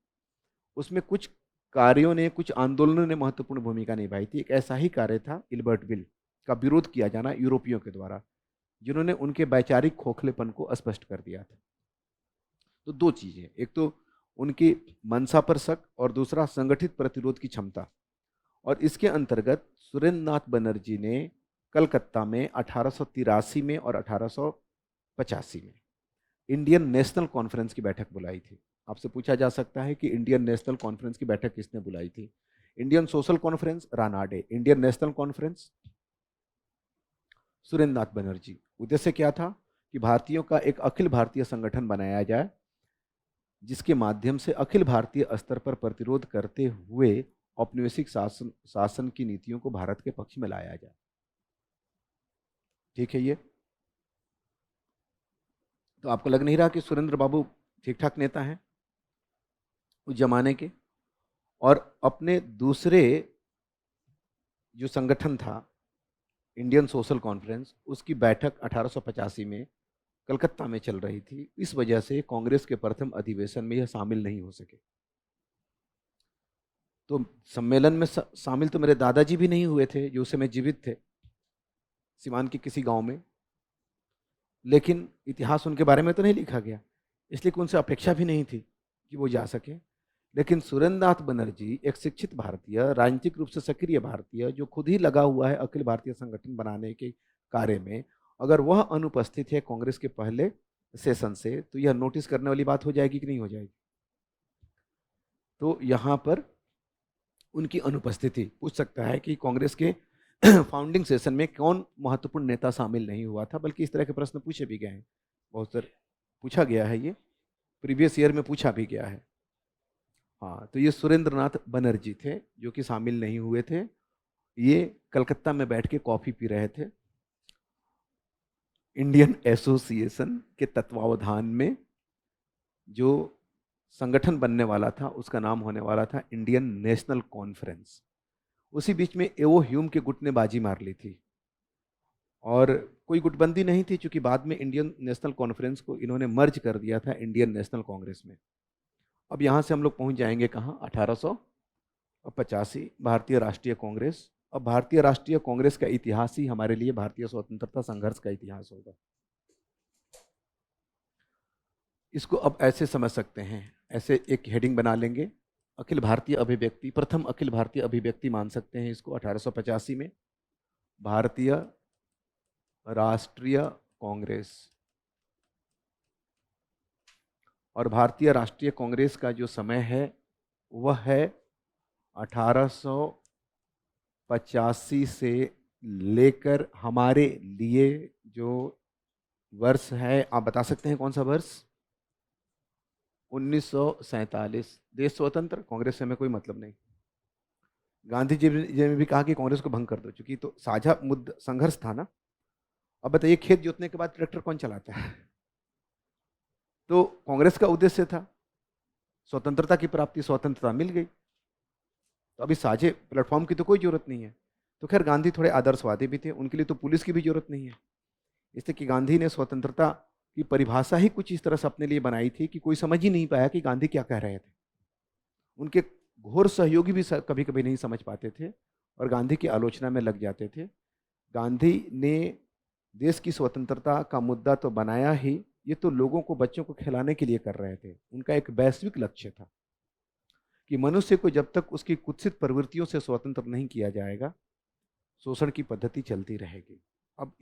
Speaker 1: उसमें कुछ कार्यों ने, कुछ आंदोलनों ने महत्वपूर्ण भूमिका निभाई थी। एक ऐसा ही कार्य था इल्बर्ट बिल का विरोध किया जाना यूरोपियों के द्वारा, जिन्होंने उनके वैचारिक खोखलेपन को स्पष्ट कर दिया था। तो दो चीजें, एक तो उनकी मंशा पर शक और दूसरा संगठित प्रतिरोध की क्षमता। और इसके अंतर्गत सुरेंद्रनाथ बनर्जी ने कलकत्ता में 1883 में और 1885 में इंडियन नेशनल कॉन्फ्रेंस की बैठक बुलाई थी। आपसे पूछा जा सकता है कि इंडियन नेशनल कॉन्फ्रेंस की बैठक किसने बुलाई थी? Indian social conference Ranade, Indian national conference Surendranath Banerjee. उद्देश्य क्या था? कि भारतीयों का एक अखिल भारतीय संगठन बनाया जाए जिसके माध्यम से अखिल भारतीय स्तर पर प्रतिरोध करते हुए औपनिवेशिक शासन की नीतियों को भारत के पक्ष में लाया जाए। ठीक है ये। तो आपको लग नहीं रहा कि सुरेंद्र बाबू ठीक ठाक नेता हैं उस जमाने के? और अपने दूसरे जो संगठन था इंडियन सोशल कॉन्फ्रेंस, उसकी बैठक 1885 में कलकत्ता में चल रही थी। इस वजह से कांग्रेस के प्रथम अधिवेशन में यह शामिल नहीं हो सके। तो सम्मेलन में शामिल तो मेरे दादाजी भी नहीं हुए थे, जो उस समय जीवित थे, सीवान के किसी गांव में। लेकिन इतिहास उनके बारे में तो नहीं लिखा गया, इसलिए कि उनसे अपेक्षा भी नहीं थी कि वो जा सके। लेकिन सुरेंद्रनाथ बनर्जी एक शिक्षित भारतीय, राजनीतिक रूप से सक्रिय भारतीय, जो खुद ही लगा हुआ है अखिल भारतीय संगठन बनाने के कार्य में, अगर वह अनुपस्थित है कांग्रेस के पहले सेशन से, तो यह नोटिस करने वाली बात हो जाएगी कि नहीं हो जाएगी? तो यहाँ पर उनकी अनुपस्थिति पूछ सकता है कि कांग्रेस के फाउंडिंग सेशन में कौन महत्वपूर्ण नेता शामिल नहीं हुआ था। बल्कि इस तरह के प्रश्न पूछे भी गए हैं, बहुत सारे पूछा गया है, ये प्रीवियस ईयर में पूछा भी गया है। हाँ, तो ये सुरेंद्रनाथ बनर्जी थे जो कि शामिल नहीं हुए थे। ये कलकत्ता में बैठ के कॉफी पी रहे थे। इंडियन एसोसिएशन के तत्वावधान में जो संगठन बनने वाला था उसका नाम होने वाला था इंडियन नेशनल कॉन्फ्रेंस। उसी बीच में एवो ह्यूम के गुट ने बाजी मार ली थी और कोई गुटबंदी नहीं थी, क्योंकि बाद में इंडियन नेशनल कॉन्फ्रेंस को इन्होंने मर्ज कर दिया था इंडियन नेशनल कांग्रेस में। अब यहाँ से हम लोग पहुँच जाएंगे कहाँ? 1885 भारतीय राष्ट्रीय कांग्रेस। अब भारतीय राष्ट्रीय कांग्रेस का इतिहास ही हमारे लिए भारतीय स्वतंत्रता संघर्ष का इतिहास होगा। इसको अब ऐसे समझ सकते हैं, ऐसे एक हेडिंग बना लेंगे, अखिल भारतीय अभिव्यक्ति, प्रथम अखिल भारतीय अभिव्यक्ति मान सकते हैं इसको। 1885 में भारतीय राष्ट्रीय कांग्रेस, और भारतीय राष्ट्रीय कांग्रेस का जो समय है वह है 1885 से लेकर हमारे लिए जो वर्ष है, आप बता सकते हैं कौन सा वर्ष? 1947। देश स्वतंत्र, कांग्रेस से हमें कोई मतलब नहीं। गांधी जी ने भी कहा कि कांग्रेस को भंग कर दो, क्योंकि तो साझा मुद्दा संघर्ष था ना। अब बताइए, खेत जोतने के बाद ट्रैक्टर कौन चलाता है? तो कांग्रेस का उद्देश्य था स्वतंत्रता की प्राप्ति, स्वतंत्रता मिल गई, तो अभी साझे प्लेटफॉर्म की तो कोई जरूरत नहीं है। तो खैर गांधी थोड़े आदर्शवादी भी थे, उनके लिए तो पुलिस की भी जरूरत नहीं है। इसलिए कि गांधी ने स्वतंत्रता की परिभाषा ही कुछ इस तरह से अपने लिए बनाई थी कि कोई समझ ही नहीं पाया कि गांधी क्या कह रहे थे। उनके घोर सहयोगी भी कभी कभी नहीं समझ पाते थे और गांधी की आलोचना में लग जाते थे। गांधी ने देश की स्वतंत्रता का मुद्दा तो बनाया ही, ये तो लोगों को, बच्चों को खिलाने के लिए कर रहे थे। उनका एक वैश्विक लक्ष्य था कि मनुष्य को जब तक उसकी कुत्सित प्रवृत्तियों से स्वतंत्र नहीं किया जाएगा, शोषण की पद्धति चलती रहेगी। अब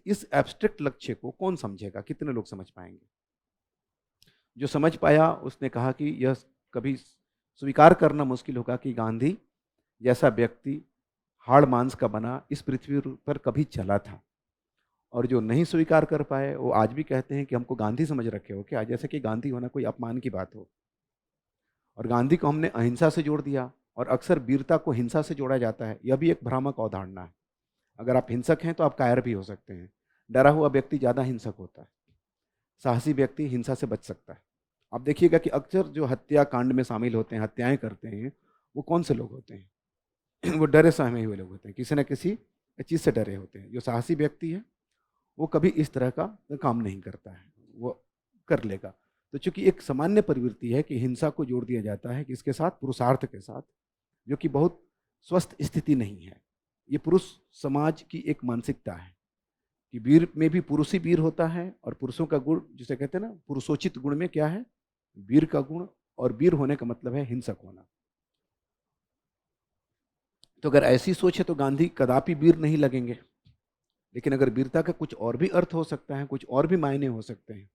Speaker 1: इस एब्स्ट्रैक्ट लक्ष्य को कौन समझेगा? कितने लोग समझ पाएंगे? जो समझ पाया उसने कहा कि यह कभी स्वीकार करना मुश्किल होगा कि गांधी जैसा व्यक्ति हाड़ मांस का बना इस पृथ्वी पर कभी चला था। और जो नहीं स्वीकार कर पाए वो आज भी कहते हैं कि हमको गांधी समझ रखे हो क्या, जैसे कि गांधी होना कोई अपमान की बात हो। और गांधी को हमने अहिंसा से जोड़ दिया, और अक्सर वीरता को हिंसा से जोड़ा जाता है। यह भी एक भ्रामक अवधारणा है। अगर आप हिंसक हैं तो आप कायर भी हो सकते हैं। डरा हुआ व्यक्ति ज़्यादा हिंसक होता है, साहसी व्यक्ति हिंसा से बच सकता है। आप देखिएगा कि अक्सर जो हत्या कांड में शामिल होते हैं, हत्याएं करते हैं, वो कौन से लोग होते हैं? वो डरे सहमे हुए लोग होते हैं, किसी न किसी चीज़ से डरे होते हैं। जो साहसी व्यक्ति है वो कभी इस तरह का काम नहीं करता है, वो कर लेगा। तो चूंकि एक सामान्य प्रवृत्ति है कि हिंसा को जोड़ दिया जाता है किसके साथ? पुरुषार्थ के साथ, जो कि बहुत स्वस्थ स्थिति नहीं है। ये पुरुष समाज की एक मानसिकता है कि वीर में भी पुरुष ही वीर होता है, और पुरुषों का गुण जिसे कहते हैं ना, पुरुषोचित गुण में क्या है? वीर का गुण। और वीर होने का मतलब है हिंसक होना। तो अगर ऐसी सोच है तो गांधी कदापि वीर नहीं लगेंगे। लेकिन अगर वीरता का कुछ और भी अर्थ हो सकता है, कुछ और भी मायने हो सकते हैं।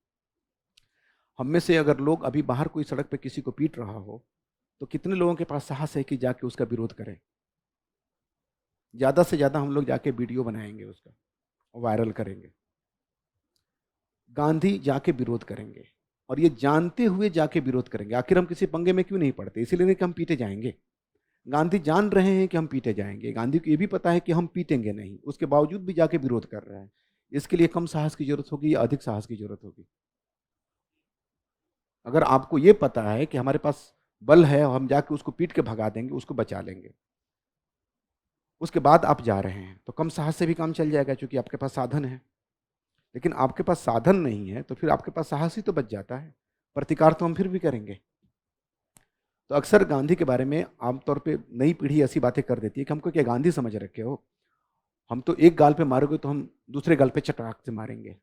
Speaker 1: हम में से अगर लोग अभी बाहर कोई सड़क पे किसी को पीट रहा हो, तो कितने लोगों के पास साहस है कि जाके उसका विरोध करें? ज़्यादा से ज़्यादा हम लोग जाके वीडियो बनाएंगे, उसका वायरल करेंगे। गांधी जाके विरोध करेंगे, और ये जानते हुए जाके विरोध करेंगे। आखिर हम किसी पंगे में क्यों नहीं पड़ते? इसीलिए नहीं कि हम पीटे जाएंगे। गांधी जान रहे हैं कि हम पीटे जाएंगे, गांधी को ये भी पता है कि हम पीटेंगे नहीं, उसके बावजूद भी जाके विरोध कर रहे हैं। इसके लिए कम साहस की जरूरत होगी या अधिक साहस की जरूरत होगी? अगर आपको ये पता है कि हमारे पास बल है और हम जाके उसको पीट के भगा देंगे, उसको बचा लेंगे, उसके बाद आप जा रहे हैं, तो कम साहस से भी काम चल जाएगा क्योंकि आपके पास साधन है। लेकिन आपके पास साधन नहीं है तो फिर आपके पास साहस ही तो बच जाता है, प्रतिकार तो हम फिर भी करेंगे। तो अक्सर गांधी के बारे में आमतौर पे नई पीढ़ी ऐसी बातें कर देती है कि हमको क्या गांधी समझ रखे हो, हम तो एक गाल पे मारोगे तो हम दूसरे गाल पे चटाक से मारेंगे।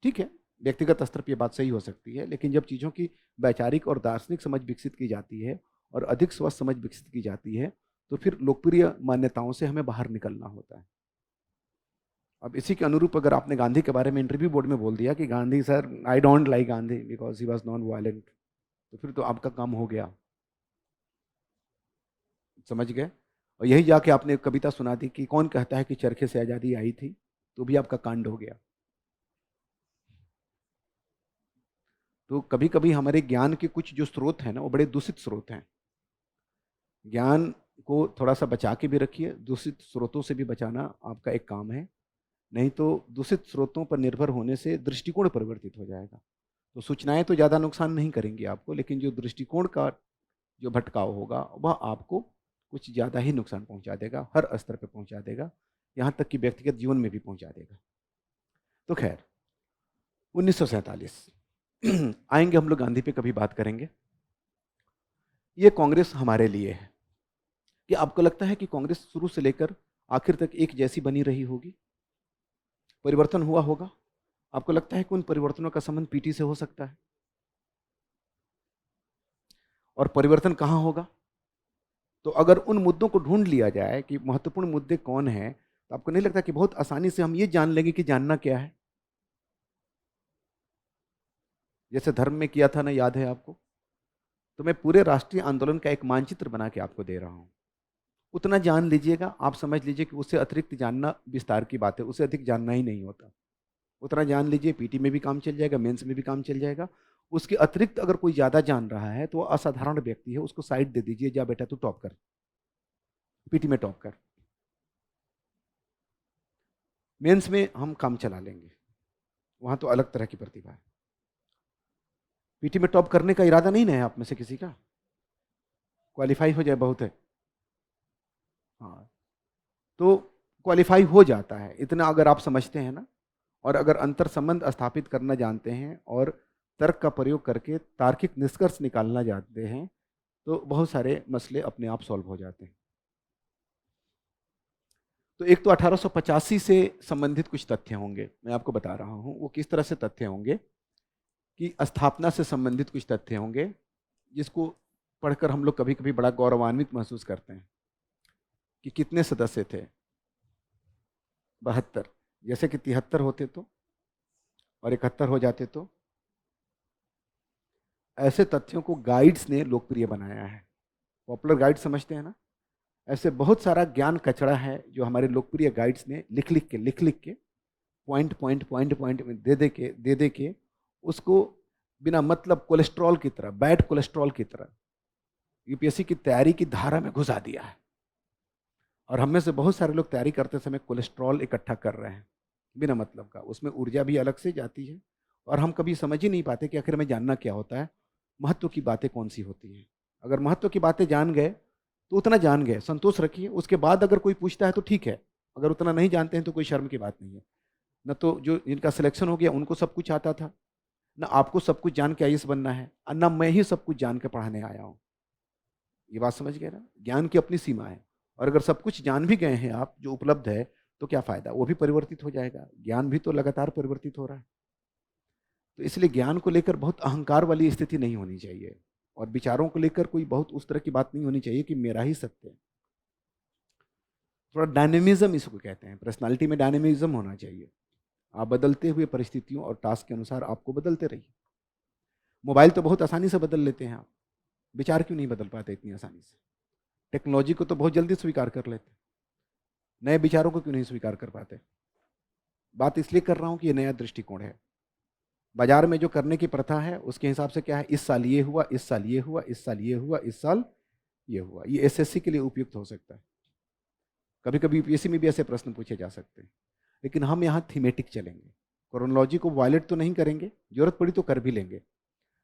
Speaker 1: ठीक है, व्यक्तिगत स्तर पर यह बात सही हो सकती है, लेकिन जब चीज़ों की वैचारिक और दार्शनिक समझ विकसित की जाती है और अधिक स्वस्थ समझ विकसित की जाती है, तो फिर लोकप्रिय मान्यताओं से हमें बाहर निकलना होता है। अब इसी के अनुरूप अगर आपने गांधी के बारे में इंटरव्यू बोर्ड में बोल दिया कि Gandhi sir, I don't like Gandhi because he was non violent, तो फिर तो आपका काम हो गया। समझ गए? और यही जाके आपने एक कविता सुना दी कि कौन कहता है कि चरखे से आज़ादी आई थी, तो भी आपका कांड हो गया। तो कभी कभी हमारे ज्ञान के कुछ जो स्रोत हैं ना, वो बड़े दूषित स्रोत हैं। ज्ञान को थोड़ा सा बचा के भी रखिए, दूषित स्रोतों से भी बचाना आपका एक काम है, नहीं तो दूषित स्रोतों पर निर्भर होने से दृष्टिकोण परिवर्तित हो जाएगा। तो सूचनाएं तो ज़्यादा नुकसान नहीं करेंगी आपको, लेकिन जो दृष्टिकोण का जो भटकाव होगा वह आपको कुछ ज़्यादा ही नुकसान पहुंचा देगा, हर स्तर पर पहुंचा देगा, यहाँ तक कि व्यक्तिगत जीवन में भी पहुंचा देगा। तो खैर, 1947 आएंगे हम लोग, गांधी पे कभी बात करेंगे। ये कांग्रेस हमारे लिए है कि आपको लगता है कि कांग्रेस शुरू से लेकर आखिर तक एक जैसी बनी रही होगी? परिवर्तन हुआ होगा? आपको लगता है कि उन परिवर्तनों का संबंध पीटी से हो सकता है? और परिवर्तन कहाँ होगा? तो अगर उन मुद्दों को ढूंढ लिया जाए कि महत्वपूर्ण मुद्दे कौन हैं, तो आपको नहीं लगता कि बहुत आसानी से हम ये जान लेंगे कि जानना क्या है? जैसे धर्म में किया था ना, याद है आपको? तो मैं पूरे राष्ट्रीय आंदोलन का एक मानचित्र बना के आपको दे रहा हूं, उतना जान लीजिएगा, आप समझ लीजिए कि उससे अतिरिक्त जानना विस्तार की बात है, उससे अधिक जानना ही नहीं होता। उतना जान लीजिए, पीटी में भी काम चल जाएगा, मेंस में भी काम चल जाएगा। उसके अतिरिक्त अगर कोई ज़्यादा जान रहा है तो वो असाधारण व्यक्ति है, उसको साइड दे दीजिए, जा बेटा तू टॉप कर, पीटी में टॉप कर, मेंस में हम काम चला लेंगे, वहाँ तो अलग तरह की प्रतिभा है। पीटी में टॉप करने का इरादा नहीं ना है आप में से किसी का? क्वालिफाई हो जाए बहुत है। हाँ, तो क्वालिफाई हो जाता है, इतना अगर आप समझते हैं ना, और अगर अंतर संबंध स्थापित करना जानते हैं और तर्क का प्रयोग करके तार्किक निष्कर्ष निकालना जानते हैं, तो बहुत सारे मसले अपने आप सॉल्व हो जाते हैं। तो एक तो 1885 से संबंधित कुछ तथ्य होंगे, मैं आपको बता रहा हूँ वो किस तरह से तथ्य होंगे, कि स्थापना से संबंधित कुछ तथ्य होंगे जिसको पढ़कर हम लोग कभी कभी बड़ा गौरवान्वित महसूस करते हैं कि कितने सदस्य थे, 72, जैसे कि 73 होते तो और 71 हो जाते तो। ऐसे तथ्यों को गाइड्स ने लोकप्रिय बनाया है, पॉपुलर गाइड समझते हैं ना, ऐसे बहुत सारा ज्ञान कचरा है जो हमारे लोकप्रिय गाइड्स ने लिख लिख के पॉइंट पॉइंट पॉइंट पॉइंट में दे दे के उसको बिना मतलब कोलेस्ट्रॉल की तरह, बैड कोलेस्ट्रॉल की तरह यूपीएससी की तैयारी की धारा में घुसा दिया है। और हम में से बहुत सारे लोग तैयारी करते समय कोलेस्ट्रॉल इकट्ठा कर रहे हैं बिना मतलब का, उसमें ऊर्जा भी अलग से जाती है और हम कभी समझ ही नहीं पाते कि आखिर में जानना क्या होता है, महत्व की बातें कौन सी होती हैं। अगर महत्व की बातें जान गए तो उतना जान गए, संतोष रखिए, उसके बाद अगर कोई पूछता है तो ठीक है, अगर उतना नहीं जानते हैं तो कोई शर्म की बात नहीं है। न तो जो जिनका सिलेक्शन हो गया उनको सब कुछ आता था, ना आपको सब कुछ जान के आईएएस बनना है, और ना मैं ही सब कुछ जान के पढ़ाने आया हूँ। ये बात समझ गए ना? ज्ञान की अपनी सीमा है, और अगर सब कुछ जान भी गए हैं आप जो उपलब्ध है तो क्या फायदा, वो भी परिवर्तित हो जाएगा, ज्ञान भी तो लगातार परिवर्तित हो रहा है। तो इसलिए ज्ञान को लेकर बहुत अहंकार वाली स्थिति नहीं होनी चाहिए, और विचारों को लेकर कोई बहुत उस तरह की बात नहीं होनी चाहिए कि मेरा ही सत्य है। थोड़ा डायनेमिज्म इसको कहते हैं, पर्सनालिटी में डायनेमिज्म होना चाहिए। आप बदलते हुए परिस्थितियों और टास्क के अनुसार आपको बदलते रहिए। मोबाइल तो बहुत आसानी से बदल लेते हैं आप, विचार क्यों नहीं बदल पाते इतनी आसानी से? टेक्नोलॉजी को तो बहुत जल्दी स्वीकार कर लेते, नए विचारों को क्यों नहीं स्वीकार कर पाते? बात इसलिए कर रहा हूं कि ये नया दृष्टिकोण है। बाजार में जो करने की प्रथा है उसके हिसाब से क्या है, इस साल ये हुआ, इस साल ये हुआ, इस साल ये हुआ, इस साल ये हुआ, ये एसएससी के लिए उपयुक्त हो सकता है। कभी कभी यूपीएससी में भी ऐसे प्रश्न पूछे जा सकते हैं, लेकिन हम यहाँ थीमेटिक चलेंगे, क्रोनोलॉजी को वायलेट तो नहीं करेंगे, जरूरत पड़ी तो कर भी लेंगे,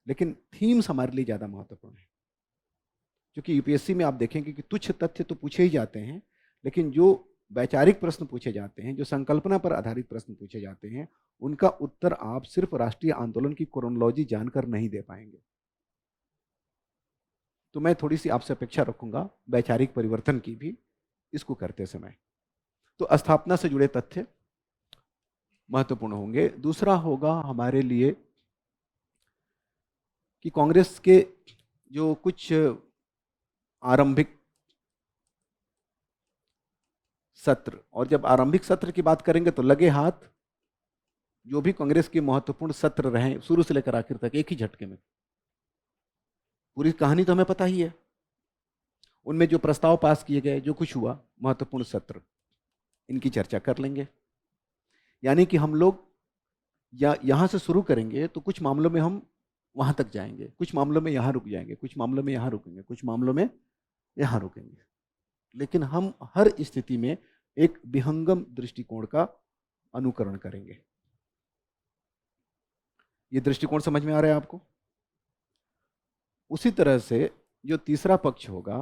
Speaker 1: लेकिन थीम्स हमारे लिए ज़्यादा महत्वपूर्ण है। क्योंकि यूपीएससी में आप देखेंगे कि तुच्छ तथ्य तो पूछे ही जाते हैं, लेकिन जो वैचारिक प्रश्न पूछे जाते हैं, जो संकल्पना पर आधारित प्रश्न पूछे जाते हैं, उनका उत्तर आप सिर्फ राष्ट्रीय आंदोलन की क्रोनोलॉजी जानकर नहीं दे पाएंगे। तो मैं थोड़ी सी आपसे अपेक्षा रखूंगा वैचारिक परिवर्तन की भी इसको करते समय। तो स्थापना से जुड़े तथ्य महत्वपूर्ण होंगे। दूसरा होगा हमारे लिए कि कांग्रेस के जो कुछ आरंभिक सत्र, और जब आरंभिक सत्र की बात करेंगे तो लगे हाथ जो भी कांग्रेस के महत्वपूर्ण सत्र रहे शुरू से लेकर आखिर तक एक ही झटके में, पूरी कहानी तो हमें पता ही है। उनमें जो प्रस्ताव पास किए गए, जो कुछ हुआ महत्वपूर्ण सत्र, इनकी चर्चा कर लेंगे। यानी कि हम लोग या यहां से शुरू करेंगे तो कुछ मामलों में हम वहां तक जाएंगे, कुछ मामलों में यहां रुक जाएंगे, कुछ मामलों में यहां रुकेंगे, कुछ मामलों में यहां रुकेंगे, लेकिन हम हर स्थिति में एक विहंगम दृष्टिकोण का अनुकरण करेंगे। ये दृष्टिकोण समझ में आ रहा है आपको? उसी तरह से जो तीसरा पक्ष होगा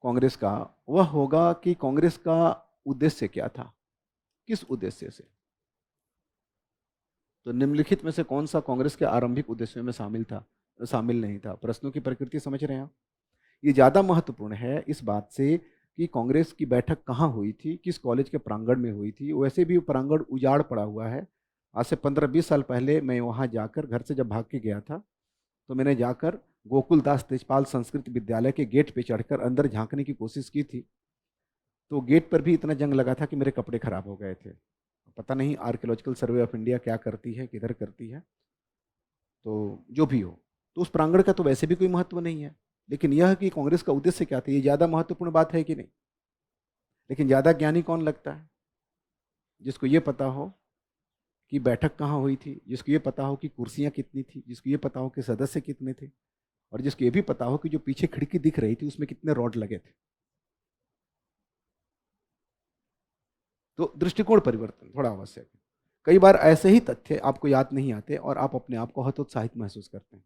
Speaker 1: कांग्रेस का, वह होगा कि कांग्रेस का उद्देश्य क्या था, किस उद्देश्य से। तो निम्नलिखित में से कौन सा कांग्रेस के आरंभिक उद्देश्यों में शामिल था, शामिल नहीं था? प्रश्नों की प्रकृति समझ रहे हैं आप? ये ज्यादा महत्वपूर्ण है इस बात से कि कांग्रेस की बैठक कहाँ हुई थी, किस कॉलेज के प्रांगण में हुई थी। वैसे भी प्रांगण उजाड़ पड़ा हुआ है। आज से 15-20 साल पहले मैं वहां जाकर, घर से जब भाग के गया था, तो मैंने जाकर गोकुलदास तेजपाल संस्कृत विद्यालय के गेट पे चढ़कर अंदर झांकने की कोशिश की थी। तो गेट पर भी इतना जंग लगा था कि मेरे कपड़े खराब हो गए थे। पता नहीं आर्कियोलॉजिकल सर्वे ऑफ इंडिया क्या करती है, किधर करती है, तो जो भी हो, तो उस प्रांगण का तो वैसे भी कोई महत्व नहीं है। लेकिन यह कि कांग्रेस का उद्देश्य क्या था, ये ज्यादा महत्वपूर्ण बात है कि नहीं? लेकिन ज्यादा ज्ञानी कौन लगता है? जिसको ये पता हो कि बैठक कहाँ हुई थी, जिसको ये पता हो कि कुर्सियां कितनी थी, जिसको ये पता हो कि सदस्य कितने थे, और जिसको ये भी पता हो कि जो पीछे खिड़की दिख रही थी उसमें कितने रॉड लगे थे। तो दृष्टिकोण परिवर्तन थोड़ा आवश्यक है। कई बार ऐसे ही तथ्य आपको याद नहीं आते और आप अपने आप को हतोत्साहित महसूस करते हैं।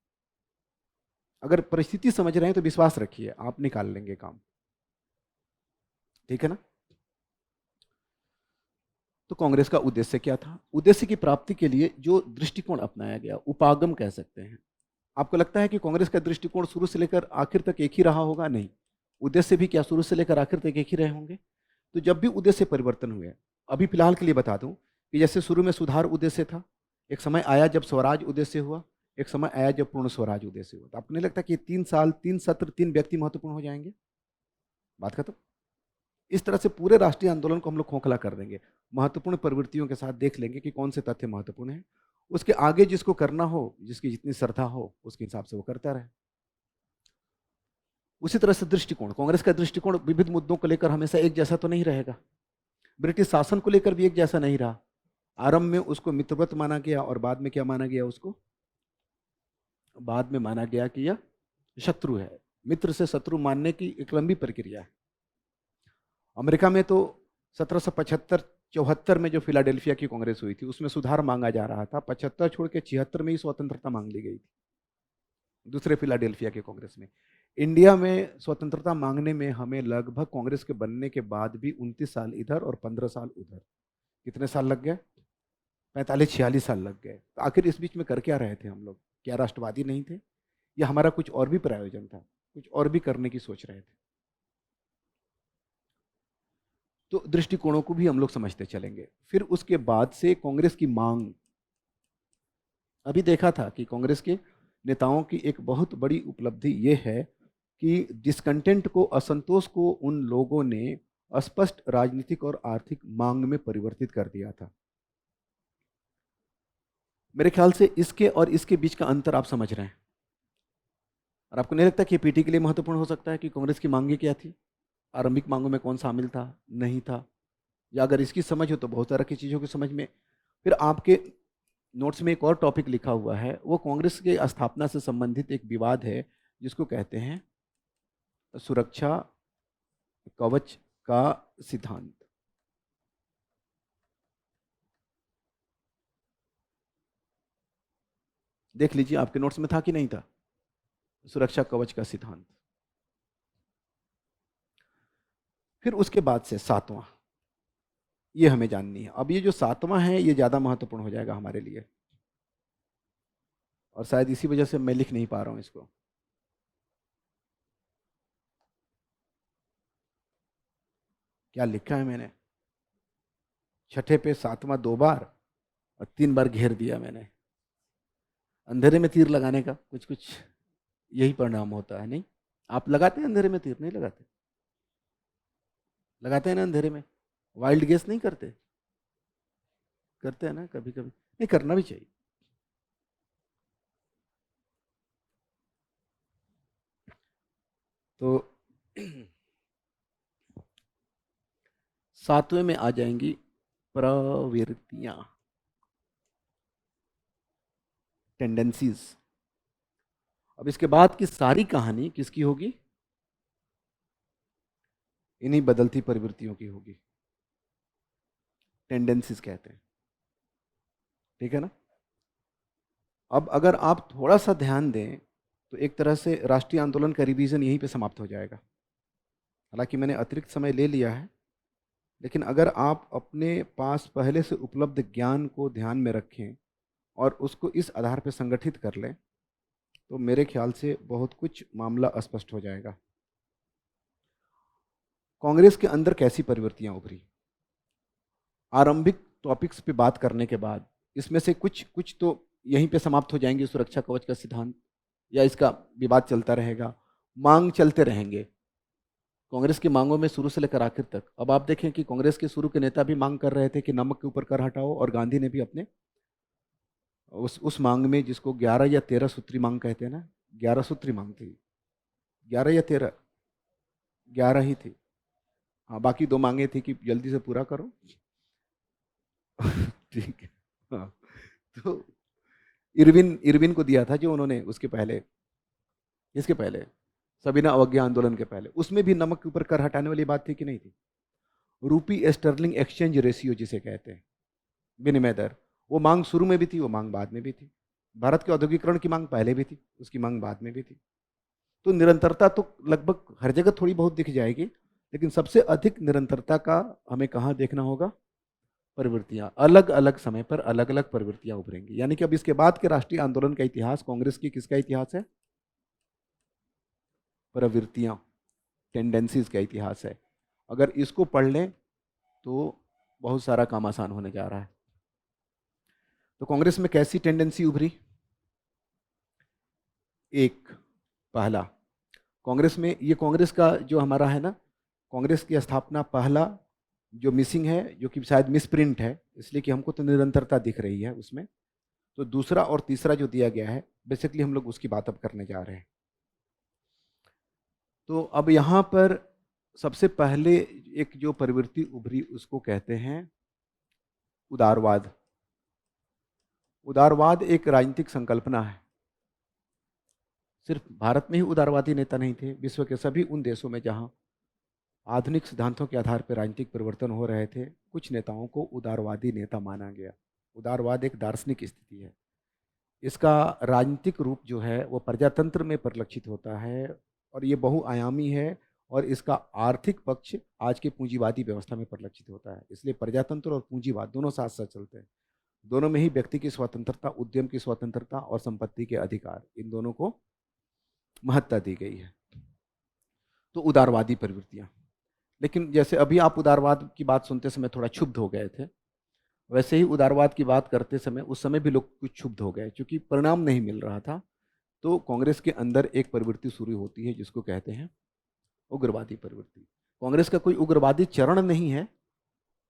Speaker 1: अगर परिस्थिति समझ रहे हैं तो विश्वास रखिए, आप निकाल लेंगे काम। ठीक है ना? तो कांग्रेस का उद्देश्य क्या था? उद्देश्य की प्राप्ति के लिए जो दृष्टिकोण अपनाया गया, उपागम कह सकते हैं। आपको लगता है कि कांग्रेस का दृष्टिकोण शुरू से लेकर आखिर तक एक ही रहा होगा? नहीं। उद्देश्य भी क्या शुरू से लेकर आखिर तक एक ही रहे होंगे? तो जब भी उद्देश्य परिवर्तन हुए, अभी फिलहाल के लिए बता दूं कि जैसे शुरू में सुधार उद्देश्य था, एक समय आया जब स्वराज उद्देश्य हुआ, एक समय आया जब पूर्ण स्वराज उद्देश्य हुआ। तो आपको नहीं लगता कि 3 साल, 3 सत्र, 3 व्यक्ति महत्वपूर्ण हो जाएंगे? बात खत्म। इस तरह से पूरे राष्ट्रीय आंदोलन को हम लोग खोखला कर देंगे, महत्वपूर्ण प्रवृत्तियों के साथ देख लेंगे कि कौन से तथ्य महत्वपूर्ण है। उसके आगे जिसको करना हो, जिसकी जितनी श्रद्धा हो, उसके हिसाब से वो करता रहे। उसी तरह से दृष्टिकोण, कांग्रेस का दृष्टिकोण विविध मुद्दों को लेकर हमेशा एक जैसा तो नहीं रहेगा। ब्रिटिश शासन को लेकर भी एक जैसा नहीं रहा। आरंभ में उसको मित्रवत माना गया और बाद में क्या माना गया उसको? बाद में माना गया कि यह शत्रु है। मित्र से शत्रु मानने की एक लंबी प्रक्रिया है। अमेरिका में तो 1775-74 में जो फिलाडेल्फिया की कांग्रेस हुई थी उसमें सुधार मांगा जा रहा था। 75 छोड़ के 76 में ही स्वतंत्रता मांग ली गई थी, दूसरे फिलाडेल्फिया के कांग्रेस में। इंडिया में स्वतंत्रता मांगने में हमें लगभग कांग्रेस के बनने के बाद भी 29 साल इधर और 15 साल उधर, कितने साल लग गए? 45-46 साल लग गए। तो आखिर इस बीच में कर क्या रहे थे हम लोग? क्या राष्ट्रवादी नहीं थे, या हमारा कुछ और भी प्रयोजन था, कुछ और भी करने की सोच रहे थे? तो दृष्टिकोणों को भी हम लोग समझते चलेंगे। फिर उसके बाद से कांग्रेस की मांग, अभी देखा था कि कांग्रेस के नेताओं की एक बहुत बड़ी उपलब्धि ये है कि डिसकंटेंट को, असंतोष को उन लोगों ने स्पष्ट राजनीतिक और आर्थिक मांग में परिवर्तित कर दिया था। मेरे ख्याल से इसके और इसके बीच का अंतर आप समझ रहे हैं। और आपको नहीं लगता कि पीटी के लिए महत्वपूर्ण हो सकता है कि कांग्रेस की मांगे क्या थी, आरंभिक मांगों में कौन शामिल था, नहीं था? या अगर इसकी समझ हो तो बहुत तरह की चीज़ों की समझ में। फिर आपके नोट्स में एक और टॉपिक लिखा हुआ है, वो कांग्रेस के स्थापना से संबंधित एक विवाद है जिसको कहते हैं सुरक्षा कवच का सिद्धांत। देख लीजिए आपके नोट्स में था कि नहीं था, सुरक्षा कवच का सिद्धांत। फिर उसके बाद से सातवां, ये हमें जाननी है। अब ये जो सातवां है ये ज्यादा महत्वपूर्ण हो जाएगा हमारे लिए, और शायद इसी वजह से मैं लिख नहीं पा रहा हूं इसको। क्या लिखा है मैंने, छठे पे सातवां 2 बार और 3 बार घेर दिया मैंने। अंधेरे में तीर लगाने का कुछ कुछ यही परिणाम होता है, नहीं? आप लगाते हैं अंधेरे में तीर? नहीं लगाते? लगाते हैं ना अंधेरे में? वाइल्ड गेस नहीं करते? करते हैं ना कभी कभी, नहीं करना भी चाहिए। तो सातवें में आ जाएंगी प्रवृत्तियां, टेंडेंसीज। अब इसके बाद की सारी कहानी किसकी होगी? इन्हीं बदलती प्रवृत्तियों की होगी, टेंडेंसीज कहते हैं। ठीक है ना? अब अगर आप थोड़ा सा ध्यान दें तो एक तरह से राष्ट्रीय आंदोलन का रिवीजन यहीं पे समाप्त हो जाएगा। हालांकि मैंने अतिरिक्त समय ले लिया है, लेकिन अगर आप अपने पास पहले से उपलब्ध ज्ञान को ध्यान में रखें और उसको इस आधार पर संगठित कर लें तो मेरे ख्याल से बहुत कुछ मामला स्पष्ट हो जाएगा। कांग्रेस के अंदर कैसी प्रवृत्तियां उभरी? आरंभिक टॉपिक्स पे बात करने के बाद इसमें से कुछ कुछ तो यहीं पे समाप्त हो जाएंगे, सुरक्षा कवच का सिद्धांत, या इसका विवाद चलता रहेगा, मांग चलते रहेंगे। कांग्रेस की मांगों में शुरू से लेकर आखिर तक, अब आप देखें कि कांग्रेस के शुरू के नेता भी मांग कर रहे थे कि नमक के ऊपर कर हटाओ, और गांधी ने भी अपने उस मांग में, जिसको 11 या 13 सूत्री मांग कहते हैं ना, 11 सूत्री मांग थी, 11 या 13, 11 ही थी। हाँ, बाकी 2 मांगे थी कि जल्दी से पूरा करो। ठीक है। हाँ, तो इरविन इरविन को दिया था जो उन्होंने उसके पहले, इसके पहले सविना अवज्ञा आंदोलन के पहले, उसमें भी नमक के ऊपर कर हटाने वाली बात थी कि नहीं थी? रूपी स्टर्लिंग एक्सचेंज रेशियो जिसे कहते हैं, विनिमय दर, वो मांग शुरू में भी थी, वो मांग बाद में भी थी। भारत के औद्योगिकरण की मांग पहले भी थी, उसकी मांग बाद में भी थी। तो निरंतरता तो लगभग हर जगह थोड़ी बहुत दिख जाएगी, लेकिन सबसे अधिक निरंतरता का हमें कहाँ देखना होगा? प्रवृत्तियां, अलग अलग समय पर अलग अलग प्रवृत्तियां उभरेंगी। यानी कि अब इसके बाद के राष्ट्रीय आंदोलन का इतिहास कांग्रेस की किसका इतिहास है? प्रवृत्तियां, टेंडेंसीज का इतिहास है। अगर इसको पढ़ लें तो बहुत सारा काम आसान होने जा रहा है। तो कांग्रेस में कैसी टेंडेंसी उभरी? एक, पहला, कांग्रेस में, ये कांग्रेस का जो हमारा है ना, कांग्रेस की स्थापना पहला जो मिसिंग है, जो कि शायद मिस प्रिंट है, इसलिए कि हमको तो निरंतरता दिख रही है उसमें। तो दूसरा और तीसरा जो दिया गया है, बेसिकली हम लोग उसकी बात अब करने जा रहे हैं। तो अब यहाँ पर सबसे पहले एक जो प्रवृत्ति उभरी उसको कहते हैं उदारवाद। उदारवाद एक राजनीतिक संकल्पना है। सिर्फ भारत में ही उदारवादी नेता नहीं थे, विश्व के सभी उन देशों में जहाँ आधुनिक सिद्धांतों के आधार पर राजनीतिक परिवर्तन हो रहे थे, कुछ नेताओं को उदारवादी नेता माना गया। उदारवाद एक दार्शनिक स्थिति है। इसका राजनीतिक रूप जो है वो प्रजातंत्र में परिलक्षित होता है, और ये बहुआयामी है, और इसका आर्थिक पक्ष आज के पूंजीवादी व्यवस्था में परिलक्षित होता है। इसलिए प्रजातंत्र और पूंजीवाद दोनों साथ साथ चलते हैं। दोनों में ही व्यक्ति की स्वतंत्रता, उद्यम की स्वतंत्रता और संपत्ति के अधिकार, इन दोनों को महत्ता दी गई है। तो उदारवादी प्रवृत्तियां, लेकिन जैसे अभी आप उदारवाद की बात सुनते समय थोड़ा क्षुब्ध हो गए थे, वैसे ही उदारवाद की बात करते समय उस समय भी लोग कुछ क्षुब्ध हो गए, क्योंकि परिणाम नहीं मिल रहा था। तो कांग्रेस के अंदर एक प्रवृत्ति शुरू होती है जिसको कहते हैं उग्रवादी प्रवृत्ति। कांग्रेस का कोई उग्रवादी चरण नहीं है,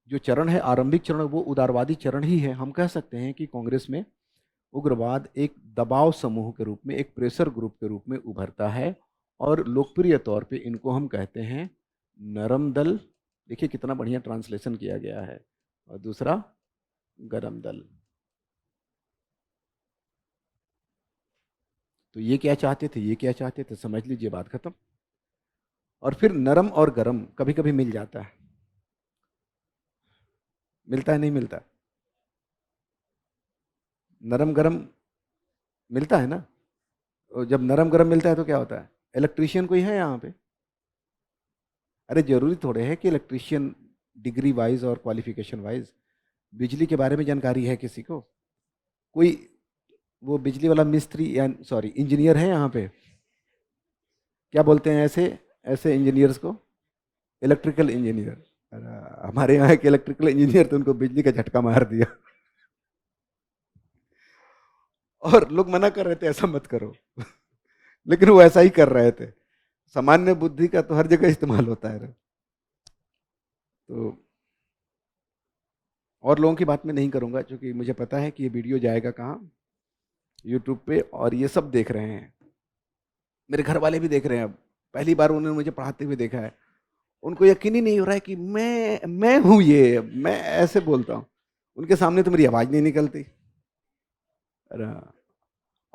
Speaker 1: जो चरण है आरंभिक चरण वो उदारवादी चरण ही है। हम कह सकते हैं कि कांग्रेस में उग्रवाद एक दबाव समूह के रूप में, एक प्रेशर ग्रुप के रूप में उभरता है, और लोकप्रिय तौर पे इनको हम कहते हैं नरम दल। देखिए कितना बढ़िया ट्रांसलेशन किया गया है। और दूसरा गरम दल। तो ये क्या चाहते थे, ये क्या चाहते थे, समझ लीजिए, बात खत्म। और फिर नरम और गरम कभी कभी मिल जाता है, मिलता है नहीं मिलता? नरम गरम मिलता है ना। और जब नरम गरम मिलता है तो क्या होता है? इलेक्ट्रीशियन कोई है यहाँ पे? अरे जरूरी थोड़े है कि इलेक्ट्रीशियन डिग्री वाइज और क्वालिफिकेशन वाइज बिजली के बारे में जानकारी है किसी को? कोई वो बिजली वाला मिस्त्री या सॉरी इंजीनियर है यहाँ पे? क्या बोलते हैं ऐसे ऐसे इंजीनियर्स को? Electrical engineer. अरे हमारे यहाँ के इलेक्ट्रिकल इंजीनियर तो उनको बिजली का झटका मार दिया। और लोग मना कर रहे थे ऐसा मत करो। लेकिन वो ऐसा ही कर रहे थे। सामान्य बुद्धि का तो हर जगह इस्तेमाल होता है ना। तो और लोगों की बात मैं नहीं करूंगा क्योंकि मुझे पता है कि ये वीडियो जाएगा कहाँ, यूट्यूब पे, और ये सब देख रहे हैं। मेरे घर वाले भी देख रहे हैं। अब पहली बार उन्होंने मुझे पढ़ाते हुए देखा है। उनको यकीन ही नहीं हो रहा है कि मैं हूं ये, मैं ऐसे बोलता हूँ। उनके सामने तो मेरी आवाज नहीं निकलती। अरे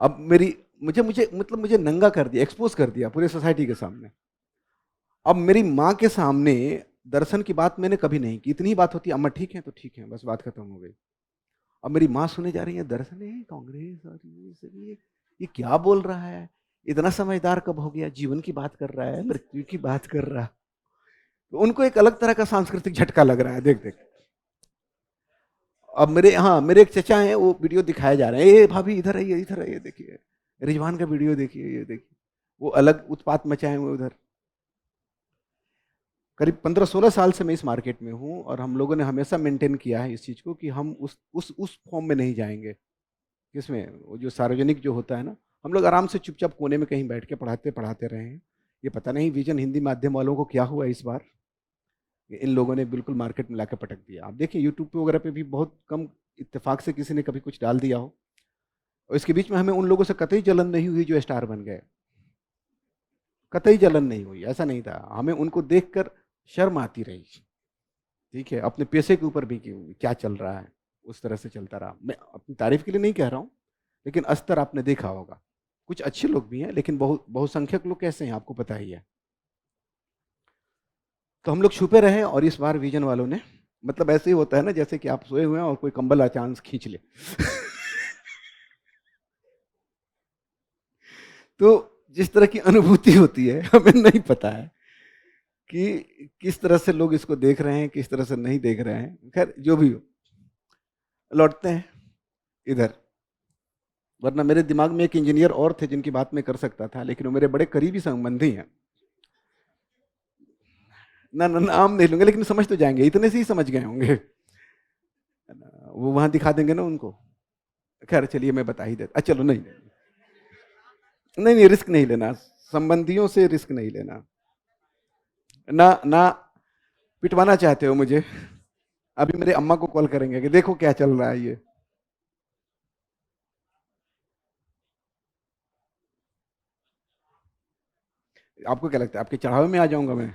Speaker 1: अब मेरी मुझे मुझे मतलब मुझे नंगा कर दिया, एक्सपोज कर दिया पूरे सोसाइटी के सामने। अब मेरी माँ के सामने दर्शन की बात मैंने कभी नहीं की। इतनी ही बात होती है, अम्मा ठीक है तो ठीक है, बस बात खत्म हो गई। अब मेरी माँ सुने जा रही है दर्शन है कांग्रेस और ये सब, ये क्या बोल रहा है? इतना समझदार कब हो गया? जीवन की बात कर रहा है, मृत्यु की बात कर रहा है। तो उनको एक अलग तरह का सांस्कृतिक झटका लग रहा है देख देख। अब मेरे एक चचा हैं, वो वीडियो दिखाए जा रहे हैं, ए भाभी इधर आइए, इधर आइए, देखिए रिजवान का वीडियो देखिए, ये देखिए। वो अलग उत्पात मचाए हुए उधर। करीब 15-16 साल से मैं इस मार्केट में हूँ और हम लोगों ने हमेशा मेंटेन किया है इस चीज़ को कि हम उस फॉर्म में नहीं जाएंगे। किसमें? वो जो सार्वजनिक जो होता है ना, हम लोग आराम से चुपचाप कोने में कहीं बैठ के पढ़ाते पढ़ाते रहे हैं। ये पता नहीं विजन हिंदी माध्यम वालों को क्या हुआ इस बार, इन लोगों ने बिल्कुल मार्केट में लाकर पटक दिया। आप देखिए यूट्यूब पे वगैरह पे भी बहुत कम इत्तेफाक से किसी ने कभी कुछ डाल दिया हो, और इसके बीच में हमें उन लोगों से कतई जलन नहीं हुई जो स्टार बन गए। कतई जलन नहीं हुई, ऐसा नहीं था। हमें उनको देखकर शर्म आती रही। ठीक है, अपने पैसे के ऊपर भी कि क्या चल रहा है, उस तरह से चलता रहा। मैं अपनी तारीफ के लिए नहीं कह रहा हूँ, लेकिन अस्तर आपने देखा होगा। कुछ अच्छे लोग भी हैं, लेकिन बहुसंख्यक लोग कैसे हैं आपको पता ही है। तो हम लोग छुपे रहे, और इस बार विजन वालों ने, मतलब ऐसे ही होता है ना जैसे कि आप सोए हुए हैं और कोई कंबल अचानक खींच ले। तो जिस तरह की अनुभूति होती है हमें नहीं पता है कि किस तरह से लोग इसको देख रहे हैं, किस तरह से नहीं देख रहे हैं। खैर जो भी हो, लौटते हैं इधर। वरना मेरे दिमाग में एक इंजीनियर और थे जिनकी बात मैं कर सकता था, लेकिन वो मेरे बड़े करीबी संबंधी हैं। ना ना नाम नहीं लूंगा, लेकिन समझ तो जाएंगे, इतने से ही समझ गए होंगे। वो वहां दिखा देंगे ना उनको। खैर चलिए मैं बता ही देता। चलो नहीं नहीं नहीं, रिस्क नहीं लेना, संबंधियों से रिस्क नहीं लेना। ना ना पिटवाना चाहते हो मुझे? अभी मेरे अम्मा को कॉल करेंगे कि देखो क्या चल रहा है ये। आपको क्या लगता है आपके चढ़ावे में आ जाऊंगा मैं?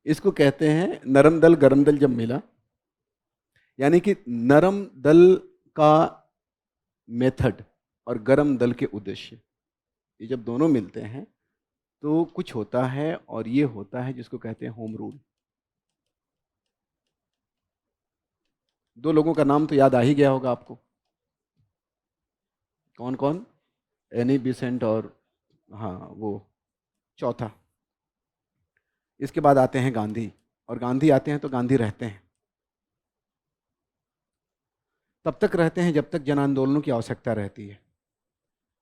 Speaker 1: इसको कहते हैं नरम दल गरम दल जब मिला, यानी कि नरम दल का मेथड और गरम दल के उद्देश्य, ये जब दोनों मिलते हैं तो कुछ होता है, और ये होता है जिसको कहते हैं होम रूल। दो लोगों का नाम तो याद आ ही गया होगा आपको। कौन कौन? एनी बिसेंट और, हाँ वो चौथा। इसके बाद आते हैं गांधी, और गांधी आते हैं तो गांधी रहते हैं। तब तक रहते हैं जब तक जन आंदोलनों की आवश्यकता रहती है,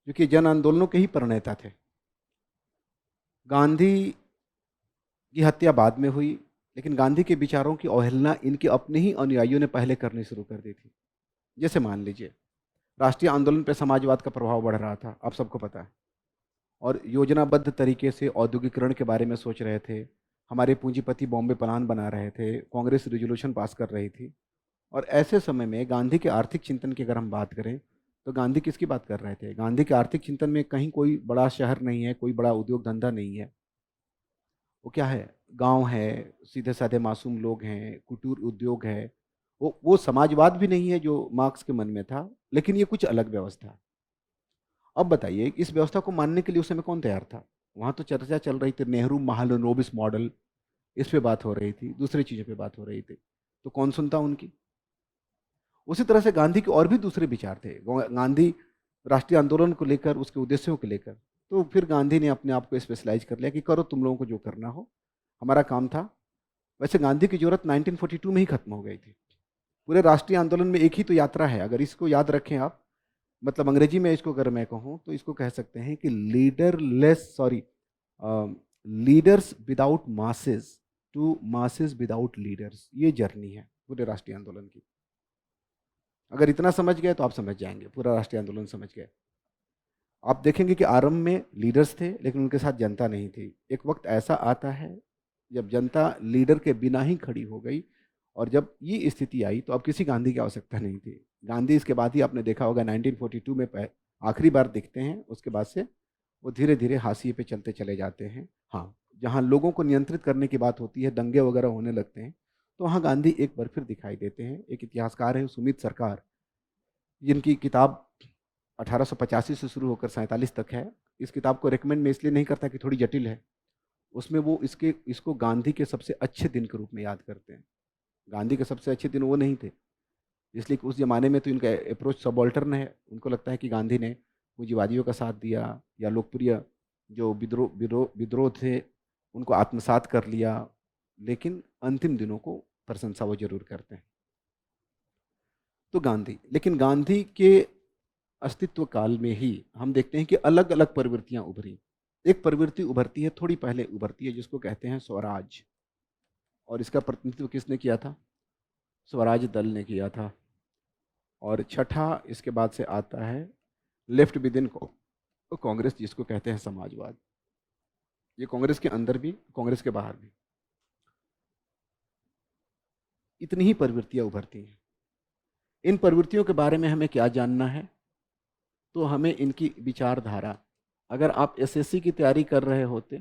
Speaker 1: क्योंकि जन आंदोलनों के ही प्रणेता थे। गांधी की हत्या बाद में हुई, लेकिन गांधी के विचारों की अवहेलना इनके अपने ही अनुयायियों ने पहले करनी शुरू कर दी थी। जैसे मान लीजिए राष्ट्रीय आंदोलन पर समाजवाद का प्रभाव बढ़ रहा था, आप सबको पता है, और योजनाबद्ध तरीके से औद्योगिकरण के बारे में सोच रहे थे। हमारे पूंजीपति बॉम्बे प्लान बना रहे थे, कांग्रेस रिजोल्यूशन पास कर रही थी। और ऐसे समय में गांधी के आर्थिक चिंतन की अगर हम बात करें, तो गांधी किसकी बात कर रहे थे? गांधी के आर्थिक चिंतन में कहीं कोई बड़ा शहर नहीं है, कोई बड़ा उद्योग धंधा नहीं है। वो क्या है? गांव है, सीधे साधे मासूम लोग हैं, कुटीर उद्योग है। वो समाजवाद भी नहीं है जो मार्क्स के मन में था, लेकिन ये कुछ अलग व्यवस्था। अब बताइए इस व्यवस्था को मानने के लिए उस समय कौन तैयार था? वहां तो चर्चा चल रही थी नेहरू महालनोबिस मॉडल, इस पे बात हो रही थी, दूसरी चीजों पे बात हो रही थी। तो कौन सुनता उनकी? उसी तरह से गांधी के और भी दूसरे विचार थे। गांधी राष्ट्रीय आंदोलन को लेकर, उसके उद्देश्यों को लेकर। तो फिर गांधी ने अपने आप को स्पेशलाइज कर लिया कि करो तुम लोगों को जो करना हो, हमारा काम था। वैसे गांधी की जरूरत 1942 में ही खत्म हो गई थी। पूरे राष्ट्रीय आंदोलन में एक ही तो यात्रा है, अगर इसको याद रखें आप। मतलब अंग्रेजी में इसको अगर मैं कहूँ तो इसको कह सकते हैं कि leaders without masses to masses without leaders, ये जर्नी है पूरे राष्ट्रीय आंदोलन की। अगर इतना समझ गए तो आप समझ जाएंगे, पूरा राष्ट्रीय आंदोलन समझ गए। आप देखेंगे कि आरंभ में लीडर्स थे लेकिन उनके साथ जनता नहीं थी। एक वक्त ऐसा आता है जब जनता लीडर के बिना ही खड़ी हो गई, और जब ये स्थिति आई तो अब किसी गांधी की आवश्यकता नहीं थी। गांधी इसके बाद ही आपने देखा होगा 1942 में आखिरी बार दिखते हैं, उसके बाद से वो धीरे धीरे हाशिए पे चलते चले जाते हैं। हाँ, जहाँ लोगों को नियंत्रित करने की बात होती है, दंगे वगैरह होने लगते हैं, तो वहाँ गांधी एक बार फिर दिखाई देते हैं। एक इतिहासकार है सुमित सरकार, जिनकी किताब 1885 से शुरू होकर 47 तक है। इस किताब को रिकमेंड मैं इसलिए नहीं करता कि थोड़ी जटिल है। उसमें वो इसको गांधी के सबसे अच्छे दिन के रूप में याद करते हैं। गांधी के सबसे अच्छे दिन वो नहीं थे, इसलिए कि उस ज़माने में तो इनका अप्रोच सबाल्टर्न है। उनको लगता है कि गांधी ने पूंजीवादियों का साथ दिया, या लोकप्रिय जो विद्रोह थे उनको आत्मसात कर लिया, लेकिन अंतिम दिनों को प्रशंसा वो जरूर करते हैं। तो लेकिन गांधी के अस्तित्व काल में ही हम देखते हैं कि अलग अलग प्रवृत्तियां उभरी। एक प्रवृत्ति उभरती है, थोड़ी पहले उभरती है, जिसको कहते हैं स्वराज। और इसका प्रतिनिधित्व किसने किया था? स्वराज दल ने किया था। और छठा इसके बाद से आता है लेफ्ट विद इन कांग्रेस, जिसको कहते हैं समाजवाद। ये कांग्रेस के अंदर भी, कांग्रेस के बाहर भी इतनी ही प्रवृत्तियां उभरती हैं। इन प्रवृत्तियों के बारे में हमें क्या जानना है? तो हमें इनकी विचारधारा, अगर आप एसएससी की तैयारी कर रहे होते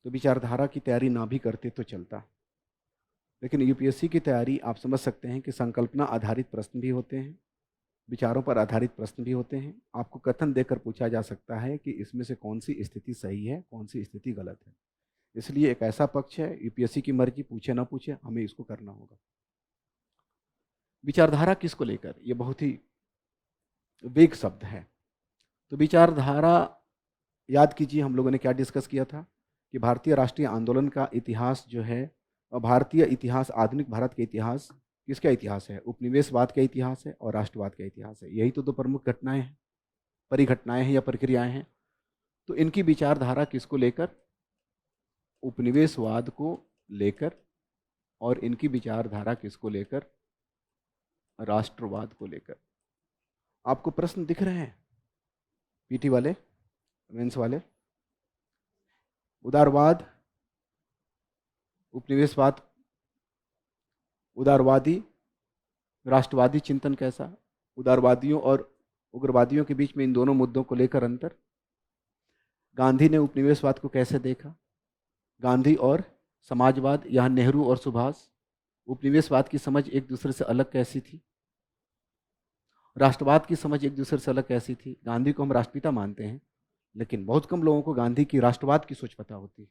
Speaker 1: तो विचारधारा की तैयारी ना भी करते तो चलता, लेकिन यूपीएससी की तैयारी आप समझ सकते हैं कि संकल्पना आधारित प्रश्न भी होते हैं, विचारों पर आधारित प्रश्न भी होते हैं। आपको कथन देकर पूछा जा सकता है कि इसमें से कौन सी स्थिति सही है, कौन सी स्थिति गलत है। इसलिए एक ऐसा पक्ष है, यूपीएससी की मर्जी, पूछे ना पूछे हमें इसको करना होगा। विचारधारा किसको लेकर, ये बहुत ही वेग शब्द है। तो विचारधारा, याद कीजिए हम लोगों ने क्या डिस्कस किया था कि भारतीय राष्ट्रीय आंदोलन का इतिहास जो है, और भारतीय इतिहास, आधुनिक भारत के इतिहास किसका इतिहास है? उपनिवेशवाद का इतिहास है और राष्ट्रवाद का इतिहास है। यही तो दो प्रमुख घटनाएं हैं, परिघटनाएं हैं या प्रक्रियाएं हैं। तो इनकी विचारधारा किसको लेकर? उपनिवेशवाद को लेकर। और इनकी विचारधारा किसको लेकर? राष्ट्रवाद को लेकर। आपको प्रश्न दिख रहे हैं पीटी वाले, मेंस वाले? उदारवाद, उपनिवेशवाद, उदारवादी, राष्ट्रवादी चिंतन कैसा? उदारवादियों और उग्रवादियों के बीच में इन दोनों मुद्दों को लेकर अंतर। गांधी ने उपनिवेशवाद को कैसे देखा? गांधी और समाजवाद, यहाँ नेहरू और सुभाष, उपनिवेशवाद की समझ एक दूसरे से अलग कैसी थी? राष्ट्रवाद की समझ एक दूसरे से अलग कैसी थी? गांधी को हम राष्ट्रपिता मानते हैं, लेकिन बहुत कम लोगों को गांधी की राष्ट्रवाद की सोच पता होती है।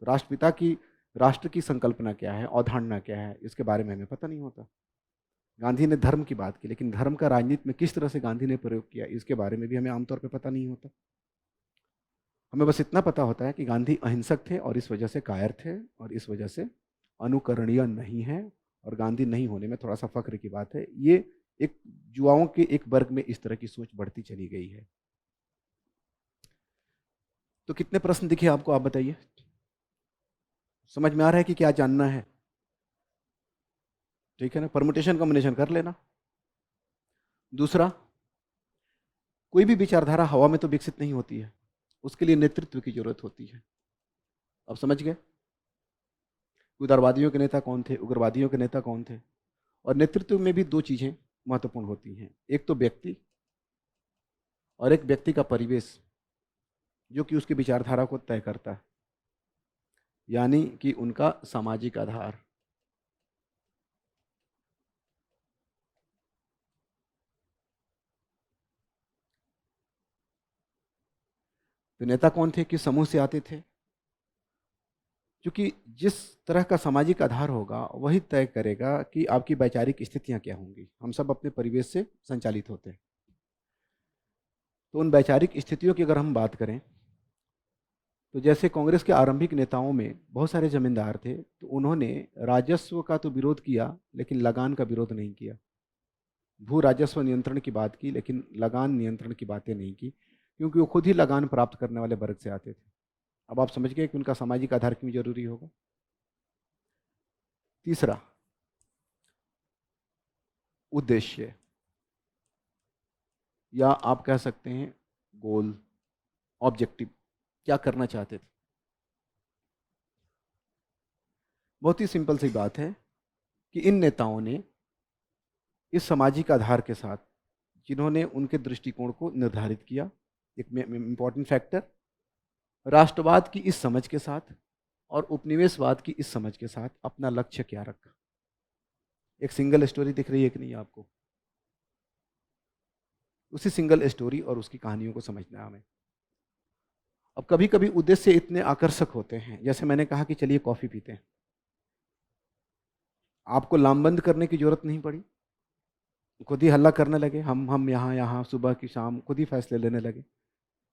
Speaker 1: तो राष्ट्रपिता की, राष्ट्र की संकल्पना क्या है, अवधारणा क्या है, इसके बारे में हमें पता नहीं होता। गांधी ने धर्म की बात की, लेकिन धर्म का राजनीति में किस तरह से गांधी ने प्रयोग किया, इसके बारे में भी हमें आमतौर पर पता नहीं होता। हमें बस इतना पता होता है कि गांधी अहिंसक थे और इस वजह से कायर थे, और इस वजह से अनुकरणीय नहीं है, और गांधी नहीं होने में थोड़ा सा फख्र की बात है। ये एक युवाओं के एक वर्ग में इस तरह की सोच बढ़ती चली गई है। तो कितने प्रश्न दिखे आपको, आप बताइए? समझ में आ रहा है कि क्या जानना है? ठीक है ना, परमुटेशन कॉम्बिनेशन कर लेना। दूसरा, कोई भी विचारधारा हवा में तो विकसित नहीं होती है, उसके लिए नेतृत्व की जरूरत होती है। अब समझ गए उदारवादियों के नेता कौन थे, उग्रवादियों के नेता कौन थे? और नेतृत्व में भी दो चीजें महत्वपूर्ण होती हैं, एक तो व्यक्ति और एक व्यक्ति का परिवेश, जो कि उसकी विचारधारा को तय करता है, यानी कि उनका सामाजिक आधार। तो नेता कौन थे, किस समूह से आते थे? क्योंकि जिस तरह का सामाजिक आधार होगा वही तय करेगा कि आपकी वैचारिक स्थितियां क्या होंगी। हम सब अपने परिवेश से संचालित होते हैं। तो उन वैचारिक स्थितियों की अगर हम बात करें, तो जैसे कांग्रेस के आरंभिक नेताओं में बहुत सारे जमींदार थे, तो उन्होंने राजस्व का तो विरोध किया, लेकिन लगान का विरोध नहीं किया। भू राजस्व नियंत्रण की बात की, लेकिन लगान नियंत्रण की बातें नहीं की, क्योंकि वो खुद ही लगान प्राप्त करने वाले वर्ग से आते थे। अब आप समझ गए कि उनका सामाजिक आधार क्यों जरूरी होगा। तीसरा, उद्देश्य, या आप कह सकते हैं गोल, ऑब्जेक्टिव, क्या करना चाहते थे। बहुत ही सिंपल सी बात है कि इन नेताओं ने इस सामाजिक आधार के साथ, जिन्होंने उनके दृष्टिकोण को निर्धारित किया, एक इंपॉर्टेंट फैक्टर, राष्ट्रवाद की इस समझ के साथ और उपनिवेशवाद की इस समझ के साथ अपना लक्ष्य क्या रखा। एक सिंगल स्टोरी दिख रही है कि नहीं आपको? उसी सिंगल स्टोरी और उसकी कहानियों को समझना है हमें। अब कभी कभी उद्देश्य इतने आकर्षक होते हैं, जैसे मैंने कहा कि चलिए कॉफी पीते हैं, आपको लामबंद करने की जरूरत नहीं पड़ी, खुद ही हल्ला करने लगे, हम यहाँ यहाँ सुबह की शाम खुद ही फैसले लेने लगे।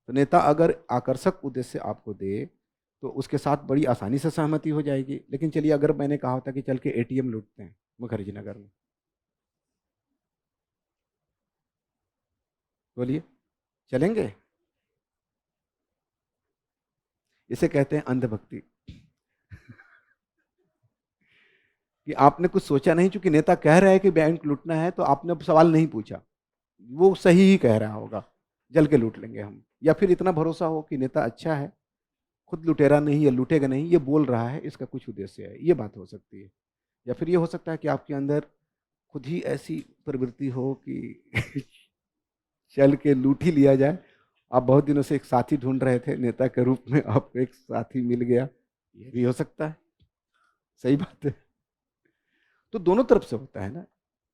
Speaker 1: तो नेता अगर आकर्षक उद्देश्य आपको दे तो उसके साथ बड़ी आसानी से सहमति हो जाएगी। लेकिन चलिए, अगर मैंने कहा होता कि चल के एटीएम लूटते हैं मुखर्जी नगर में, बोलिए चलेंगे? इसे कहते हैं अंधभक्ति। कि आपने कुछ सोचा नहीं, चूंकि नेता कह रहा है कि बैंक लूटना है, तो आपने सवाल नहीं पूछा, वो सही ही कह रहा होगा, जल के लूट लेंगे हम। या फिर इतना भरोसा हो कि नेता अच्छा है, खुद लुटेरा नहीं, या लूटेगा नहीं, ये बोल रहा है, इसका कुछ उद्देश्य है, ये बात हो सकती है। या फिर ये हो सकता है कि आपके अंदर खुद ही ऐसी प्रवृत्ति हो कि चल के लूट ही लिया जाए। आप बहुत दिनों से एक साथी ढूंढ रहे थे नेता के रूप में, आपको एक साथी मिल गया, ये भी हो सकता है। सही बात है। तो दोनों तरफ से होता है ना।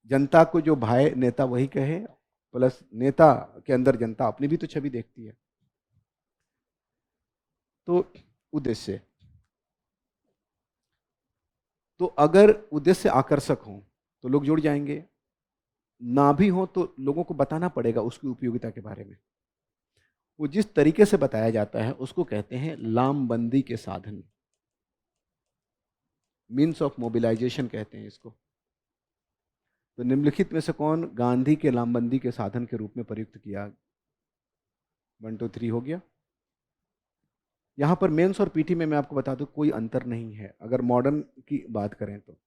Speaker 1: जनता को जो भाई नेता वही कहे, प्लस नेता के अंदर जनता अपनी भी तो छवि देखती है। तो उद्देश्य, तो अगर उद्देश्य आकर्षक हो तो लोग जुड़ जाएंगे, ना भी हो तो लोगों को बताना पड़ेगा उसकी उपयोगिता के बारे में। वो जिस तरीके से बताया जाता है उसको कहते हैं लामबंदी के साधन, मीन्स ऑफ मोबिलाइजेशन कहते हैं इसको। तो निम्नलिखित में से कौन गांधी के लामबंदी के साधन के रूप में प्रयुक्त किया? 1 2 3 हो गया। यहां पर मेंस और पीटी में मैं आपको बता दूं कोई अंतर नहीं है अगर मॉडर्न की बात करें तो।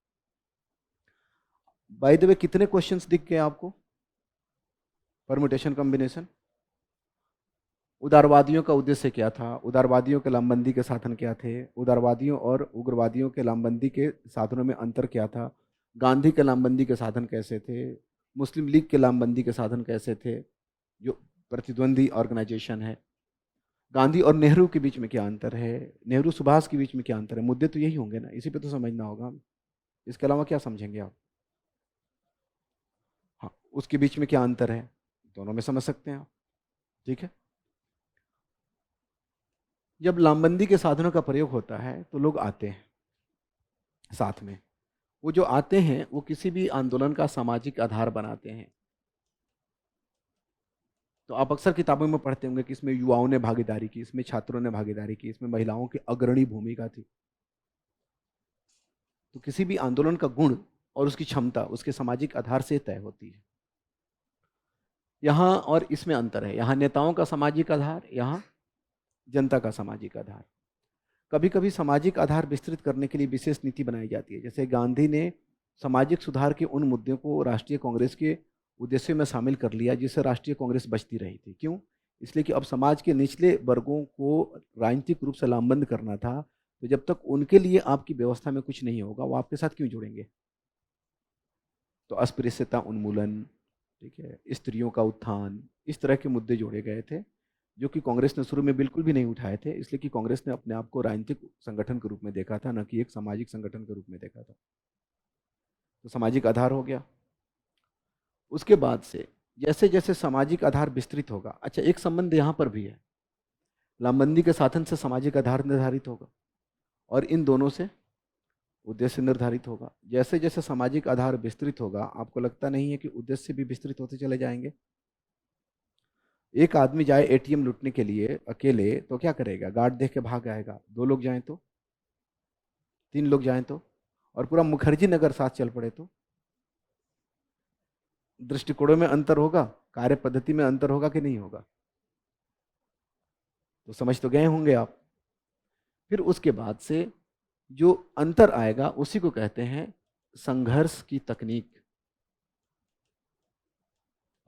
Speaker 1: बाय द वे, कितने क्वेश्चंस दिख गए आपको? Permutation combination. उदारवादियों का उद्देश्य क्या था? उदारवादियों के लामबंदी के साधन क्या थे? उदारवादियों और उग्रवादियों के लामबंदी के साधनों में अंतर क्या था? गांधी के लामबंदी के साधन कैसे थे? मुस्लिम लीग के लामबंदी के साधन कैसे थे, जो प्रतिद्वंदी ऑर्गेनाइजेशन है? गांधी और नेहरू के बीच में क्या अंतर है? नेहरू सुभाष के बीच में क्या अंतर है? मुद्दे तो यही होंगे ना, इसी पे तो समझना होगा। इसके अलावा क्या समझेंगे आप? हाँ, उसके बीच में क्या अंतर है, दोनों में समझ सकते हैं आप। ठीक है। जब लामबंदी के साधनों का प्रयोग होता है तो लोग आते हैं साथ में। वो जो आते हैं वो किसी भी आंदोलन का सामाजिक आधार बनाते हैं। तो आप अक्सर किताबों में पढ़ते होंगे कि इसमें युवाओं ने भागीदारी की, इसमें छात्रों ने भागीदारी की, इसमें महिलाओं की अग्रणी भूमिका थी। तो किसी भी आंदोलन का गुण और उसकी क्षमता उसके सामाजिक आधार से तय होती है। यहाँ और इसमें अंतर है, यहाँ नेताओं का सामाजिक आधार, यहाँ जनता का सामाजिक आधार। कभी कभी सामाजिक आधार विस्तृत करने के लिए विशेष नीति बनाई जाती है। जैसे गांधी ने सामाजिक सुधार के उन मुद्दों को राष्ट्रीय कांग्रेस के उद्देश्य में शामिल कर लिया जिससे राष्ट्रीय कांग्रेस बचती रही थी। क्यों? इसलिए कि अब समाज के निचले वर्गों को राजनीतिक रूप से लामबंद करना था, तो जब तक उनके लिए आपकी व्यवस्था में कुछ नहीं होगा वो आपके साथ क्यों जुड़ेंगे? तो अस्पृश्यता उन्मूलन, ठीक है, स्त्रियों का उत्थान, इस तरह के मुद्दे जोड़े गए थे जो कि कांग्रेस ने शुरू में बिल्कुल भी नहीं उठाए थे, इसलिए कि कांग्रेस ने अपने आप को राजनीतिक संगठन के रूप में देखा था, न कि एक सामाजिक संगठन के रूप में देखा था। तो सामाजिक आधार हो गया। उसके बाद से जैसे जैसे सामाजिक आधार विस्तृत होगा, अच्छा एक संबंध यहाँ पर भी है, लामबंदी के साधन से सामाजिक आधार निर्धारित होगा और इन दोनों से उद्देश्य निर्धारित होगा। जैसे जैसे सामाजिक आधार विस्तृत होगा, आपको लगता नहीं है कि उद्देश्य भी विस्तृत होते चले जाएंगे? एक आदमी जाए एटीएम लूटने के लिए अकेले तो क्या करेगा? गार्ड देख के भाग आएगा। दो लोग जाएं तो, तीन लोग जाएं तो, और पूरा मुखर्जी नगर साथ चल पड़े तो दृष्टिकोणों में अंतर होगा, कार्य पद्धति में अंतर होगा कि नहीं होगा? तो समझ तो गए होंगे आप। फिर उसके बाद से जो अंतर आएगा उसी को कहते हैं संघर्ष की तकनीक।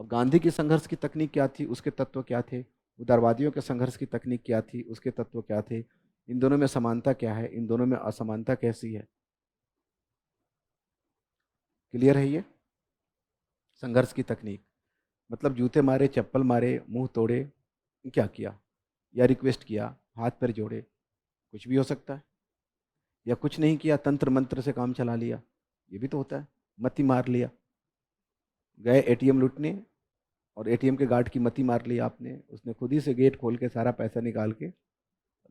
Speaker 1: अब गांधी की संघर्ष की तकनीक क्या थी, उसके तत्व क्या थे? उदारवादियों के संघर्ष की तकनीक क्या थी, उसके तत्व क्या थे? इन दोनों में समानता क्या है, इन दोनों में असमानता कैसी है? क्लियर है ये? संघर्ष की तकनीक मतलब जूते मारे, चप्पल मारे, मुंह तोड़े, क्या किया? या रिक्वेस्ट किया, हाथ पैर जोड़े, कुछ भी हो सकता है। या कुछ नहीं किया, तंत्र मंत्र से काम चला लिया, ये भी तो होता है। मती मार लिया, गए एटीएम लूटने और एटीएम के गार्ड की मती मार ली आपने, उसने खुद ही से गेट खोल के सारा पैसा निकाल के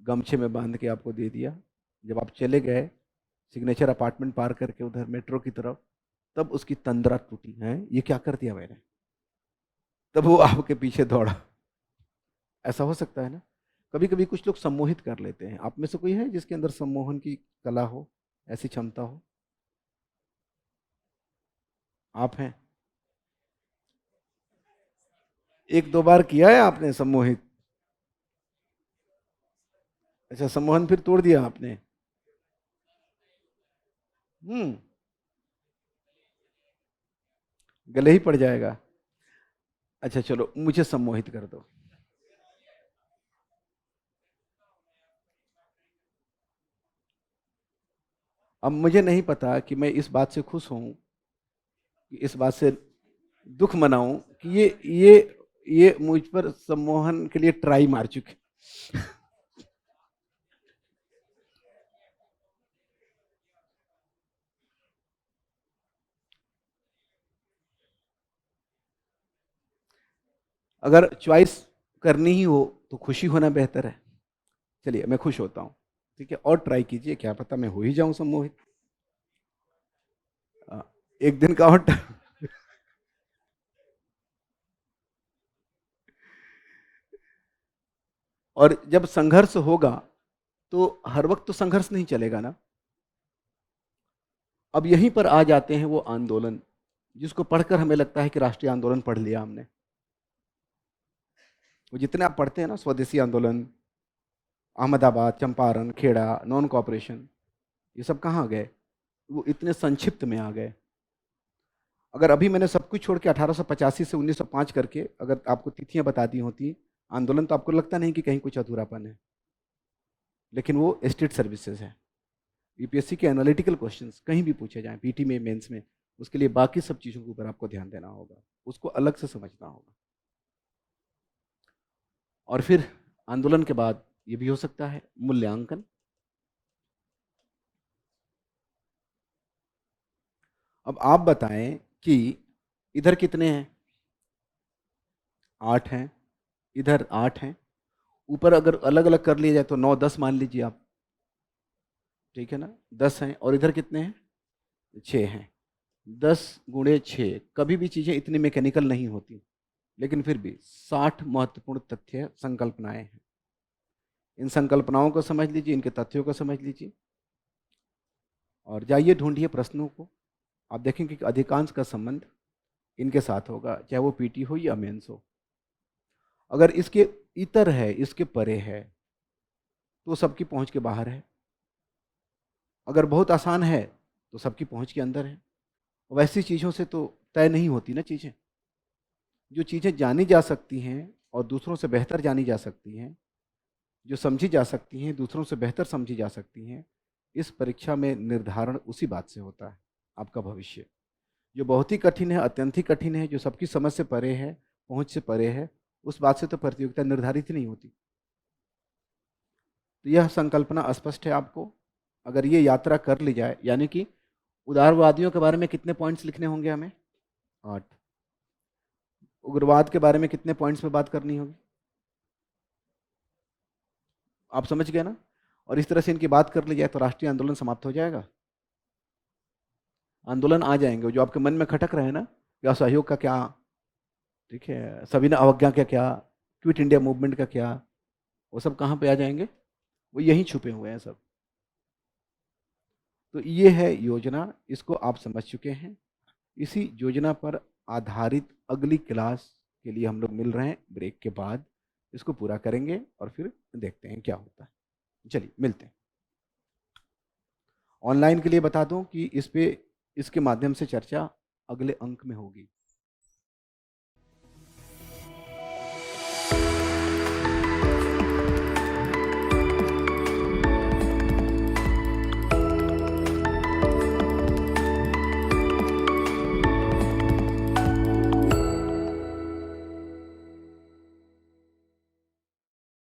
Speaker 1: गमछे में बांध के आपको दे दिया। जब आप चले गए सिग्नेचर अपार्टमेंट पार करके उधर मेट्रो की तरफ, तब उसकी तंद्रा टूटी है, ये क्या कर दिया मैंने, तब वो आपके पीछे दौड़ा। ऐसा हो सकता है ना? कभी कभी कुछ लोग सम्मोहित कर लेते हैं। आप में से कोई है जिसके अंदर सम्मोहन की कला हो, ऐसी क्षमता हो? आप हैं? एक दो बार किया है आपने सम्मोहित? अच्छा, सम्मोहन फिर तोड़ दिया आपने? हम्म। गले ही पड़ जाएगा। अच्छा चलो, मुझे सम्मोहित कर दो। अब मुझे नहीं पता कि मैं इस बात से खुश हूं कि इस बात से दुख मनाऊं कि ये मुझ पर सम्मोहन के लिए ट्राई मार चुके। अगर चॉइस करनी ही हो तो खुशी होना बेहतर है। चलिए मैं खुश होता हूँ, ठीक है, और ट्राई कीजिए, क्या पता मैं हो ही जाऊं सम्मोहित। एक दिन का और और जब संघर्ष होगा तो हर वक्त तो संघर्ष नहीं चलेगा ना। अब यहीं पर आ जाते हैं वो आंदोलन जिसको पढ़कर हमें लगता है कि राष्ट्रीय आंदोलन पढ़ लिया हमने। वो जितने आप पढ़ते हैं ना, स्वदेशी आंदोलन, अहमदाबाद, चंपारण, खेड़ा, नॉन कॉपरेशन, ये सब कहाँ गए? वो इतने संक्षिप्त में आ गए। अगर अभी मैंने सब कुछ छोड़ के 1885 से 1905 करके अगर आपको तिथियां बता दी होती आंदोलन, तो आपको लगता नहीं कि कहीं कुछ अधूरापन है। लेकिन वो स्टेट सर्विसेज है। यूपीएससी के एनालिटिकल क्वेश्चंस कहीं भी पूछे जाएं, पीटी में, मेंस में, उसके लिए बाकी सब चीज़ों के ऊपर आपको ध्यान देना होगा, उसको अलग से समझना होगा। और फिर आंदोलन के बाद ये भी हो सकता है मूल्यांकन। अब आप बताएं कि इधर कितने हैं? 8 हैं। इधर 8 हैं। ऊपर अगर अलग अलग कर लिया जाए तो 9 10 मान लीजिए आप, ठीक है ना? 10 हैं और इधर कितने हैं? 6 हैं। 10 गुणे 6, कभी भी चीज़ें इतनी मैकेनिकल नहीं होती, लेकिन फिर भी 60 महत्वपूर्ण तथ्य संकल्पनाएं हैं। इन संकल्पनाओं को समझ लीजिए, इनके तथ्यों को समझ लीजिए और जाइए ढूंढिए प्रश्नों को। आप देखेंगे कि अधिकांश का संबंध इनके साथ होगा, चाहे वो पीटी हो या मेंस हो। अगर इसके इतर है, इसके परे है, तो सबकी पहुंच के बाहर है। अगर बहुत आसान है तो सबकी पहुंच के अंदर है। वैसी चीज़ों से तो तय नहीं होती ना चीज़ें। जो चीज़ें जानी जा सकती हैं और दूसरों से बेहतर जानी जा सकती हैं, जो समझी जा सकती हैं, दूसरों से बेहतर समझी जा सकती हैं, इस परीक्षा में निर्धारण उसी बात से होता है, आपका भविष्य। जो बहुत ही कठिन है, अत्यंत ही कठिन है, जो सबकी समझ से परे है, पहुंच से परे है, उस बात से तो प्रतियोगिता निर्धारित ही नहीं होती। तो यह संकल्पना स्पष्ट है आपको। अगर ये यात्रा कर ली जाए, यानी कि उदारवादियों के बारे में कितने पॉइंट्स लिखने होंगे हमें? 8। उग्रवाद के बारे में कितने पॉइंट्स पे बात करनी होगी? आप समझ गए ना? और इस तरह से इनकी बात कर ली जाए तो राष्ट्रीय आंदोलन समाप्त हो जाएगा। आंदोलन आ जाएंगे जो आपके मन में खटक रहे हैं ना, कि असहयोग का क्या, ठीक है, सविनय अवज्ञा का क्या, क्विट इंडिया मूवमेंट का क्या, वो सब कहाँ पे आ जाएंगे, वो यहीं छुपे हुए हैं सब। तो ये है योजना, इसको आप समझ चुके हैं। इसी योजना पर आधारित अगली क्लास के लिए हम लोग मिल रहे हैं ब्रेक के बाद, इसको पूरा करेंगे और फिर देखते हैं क्या होता है। चलिए मिलते हैं। ऑनलाइन के लिए बता दूं कि इस पे, इसके माध्यम से चर्चा अगले अंक में होगी।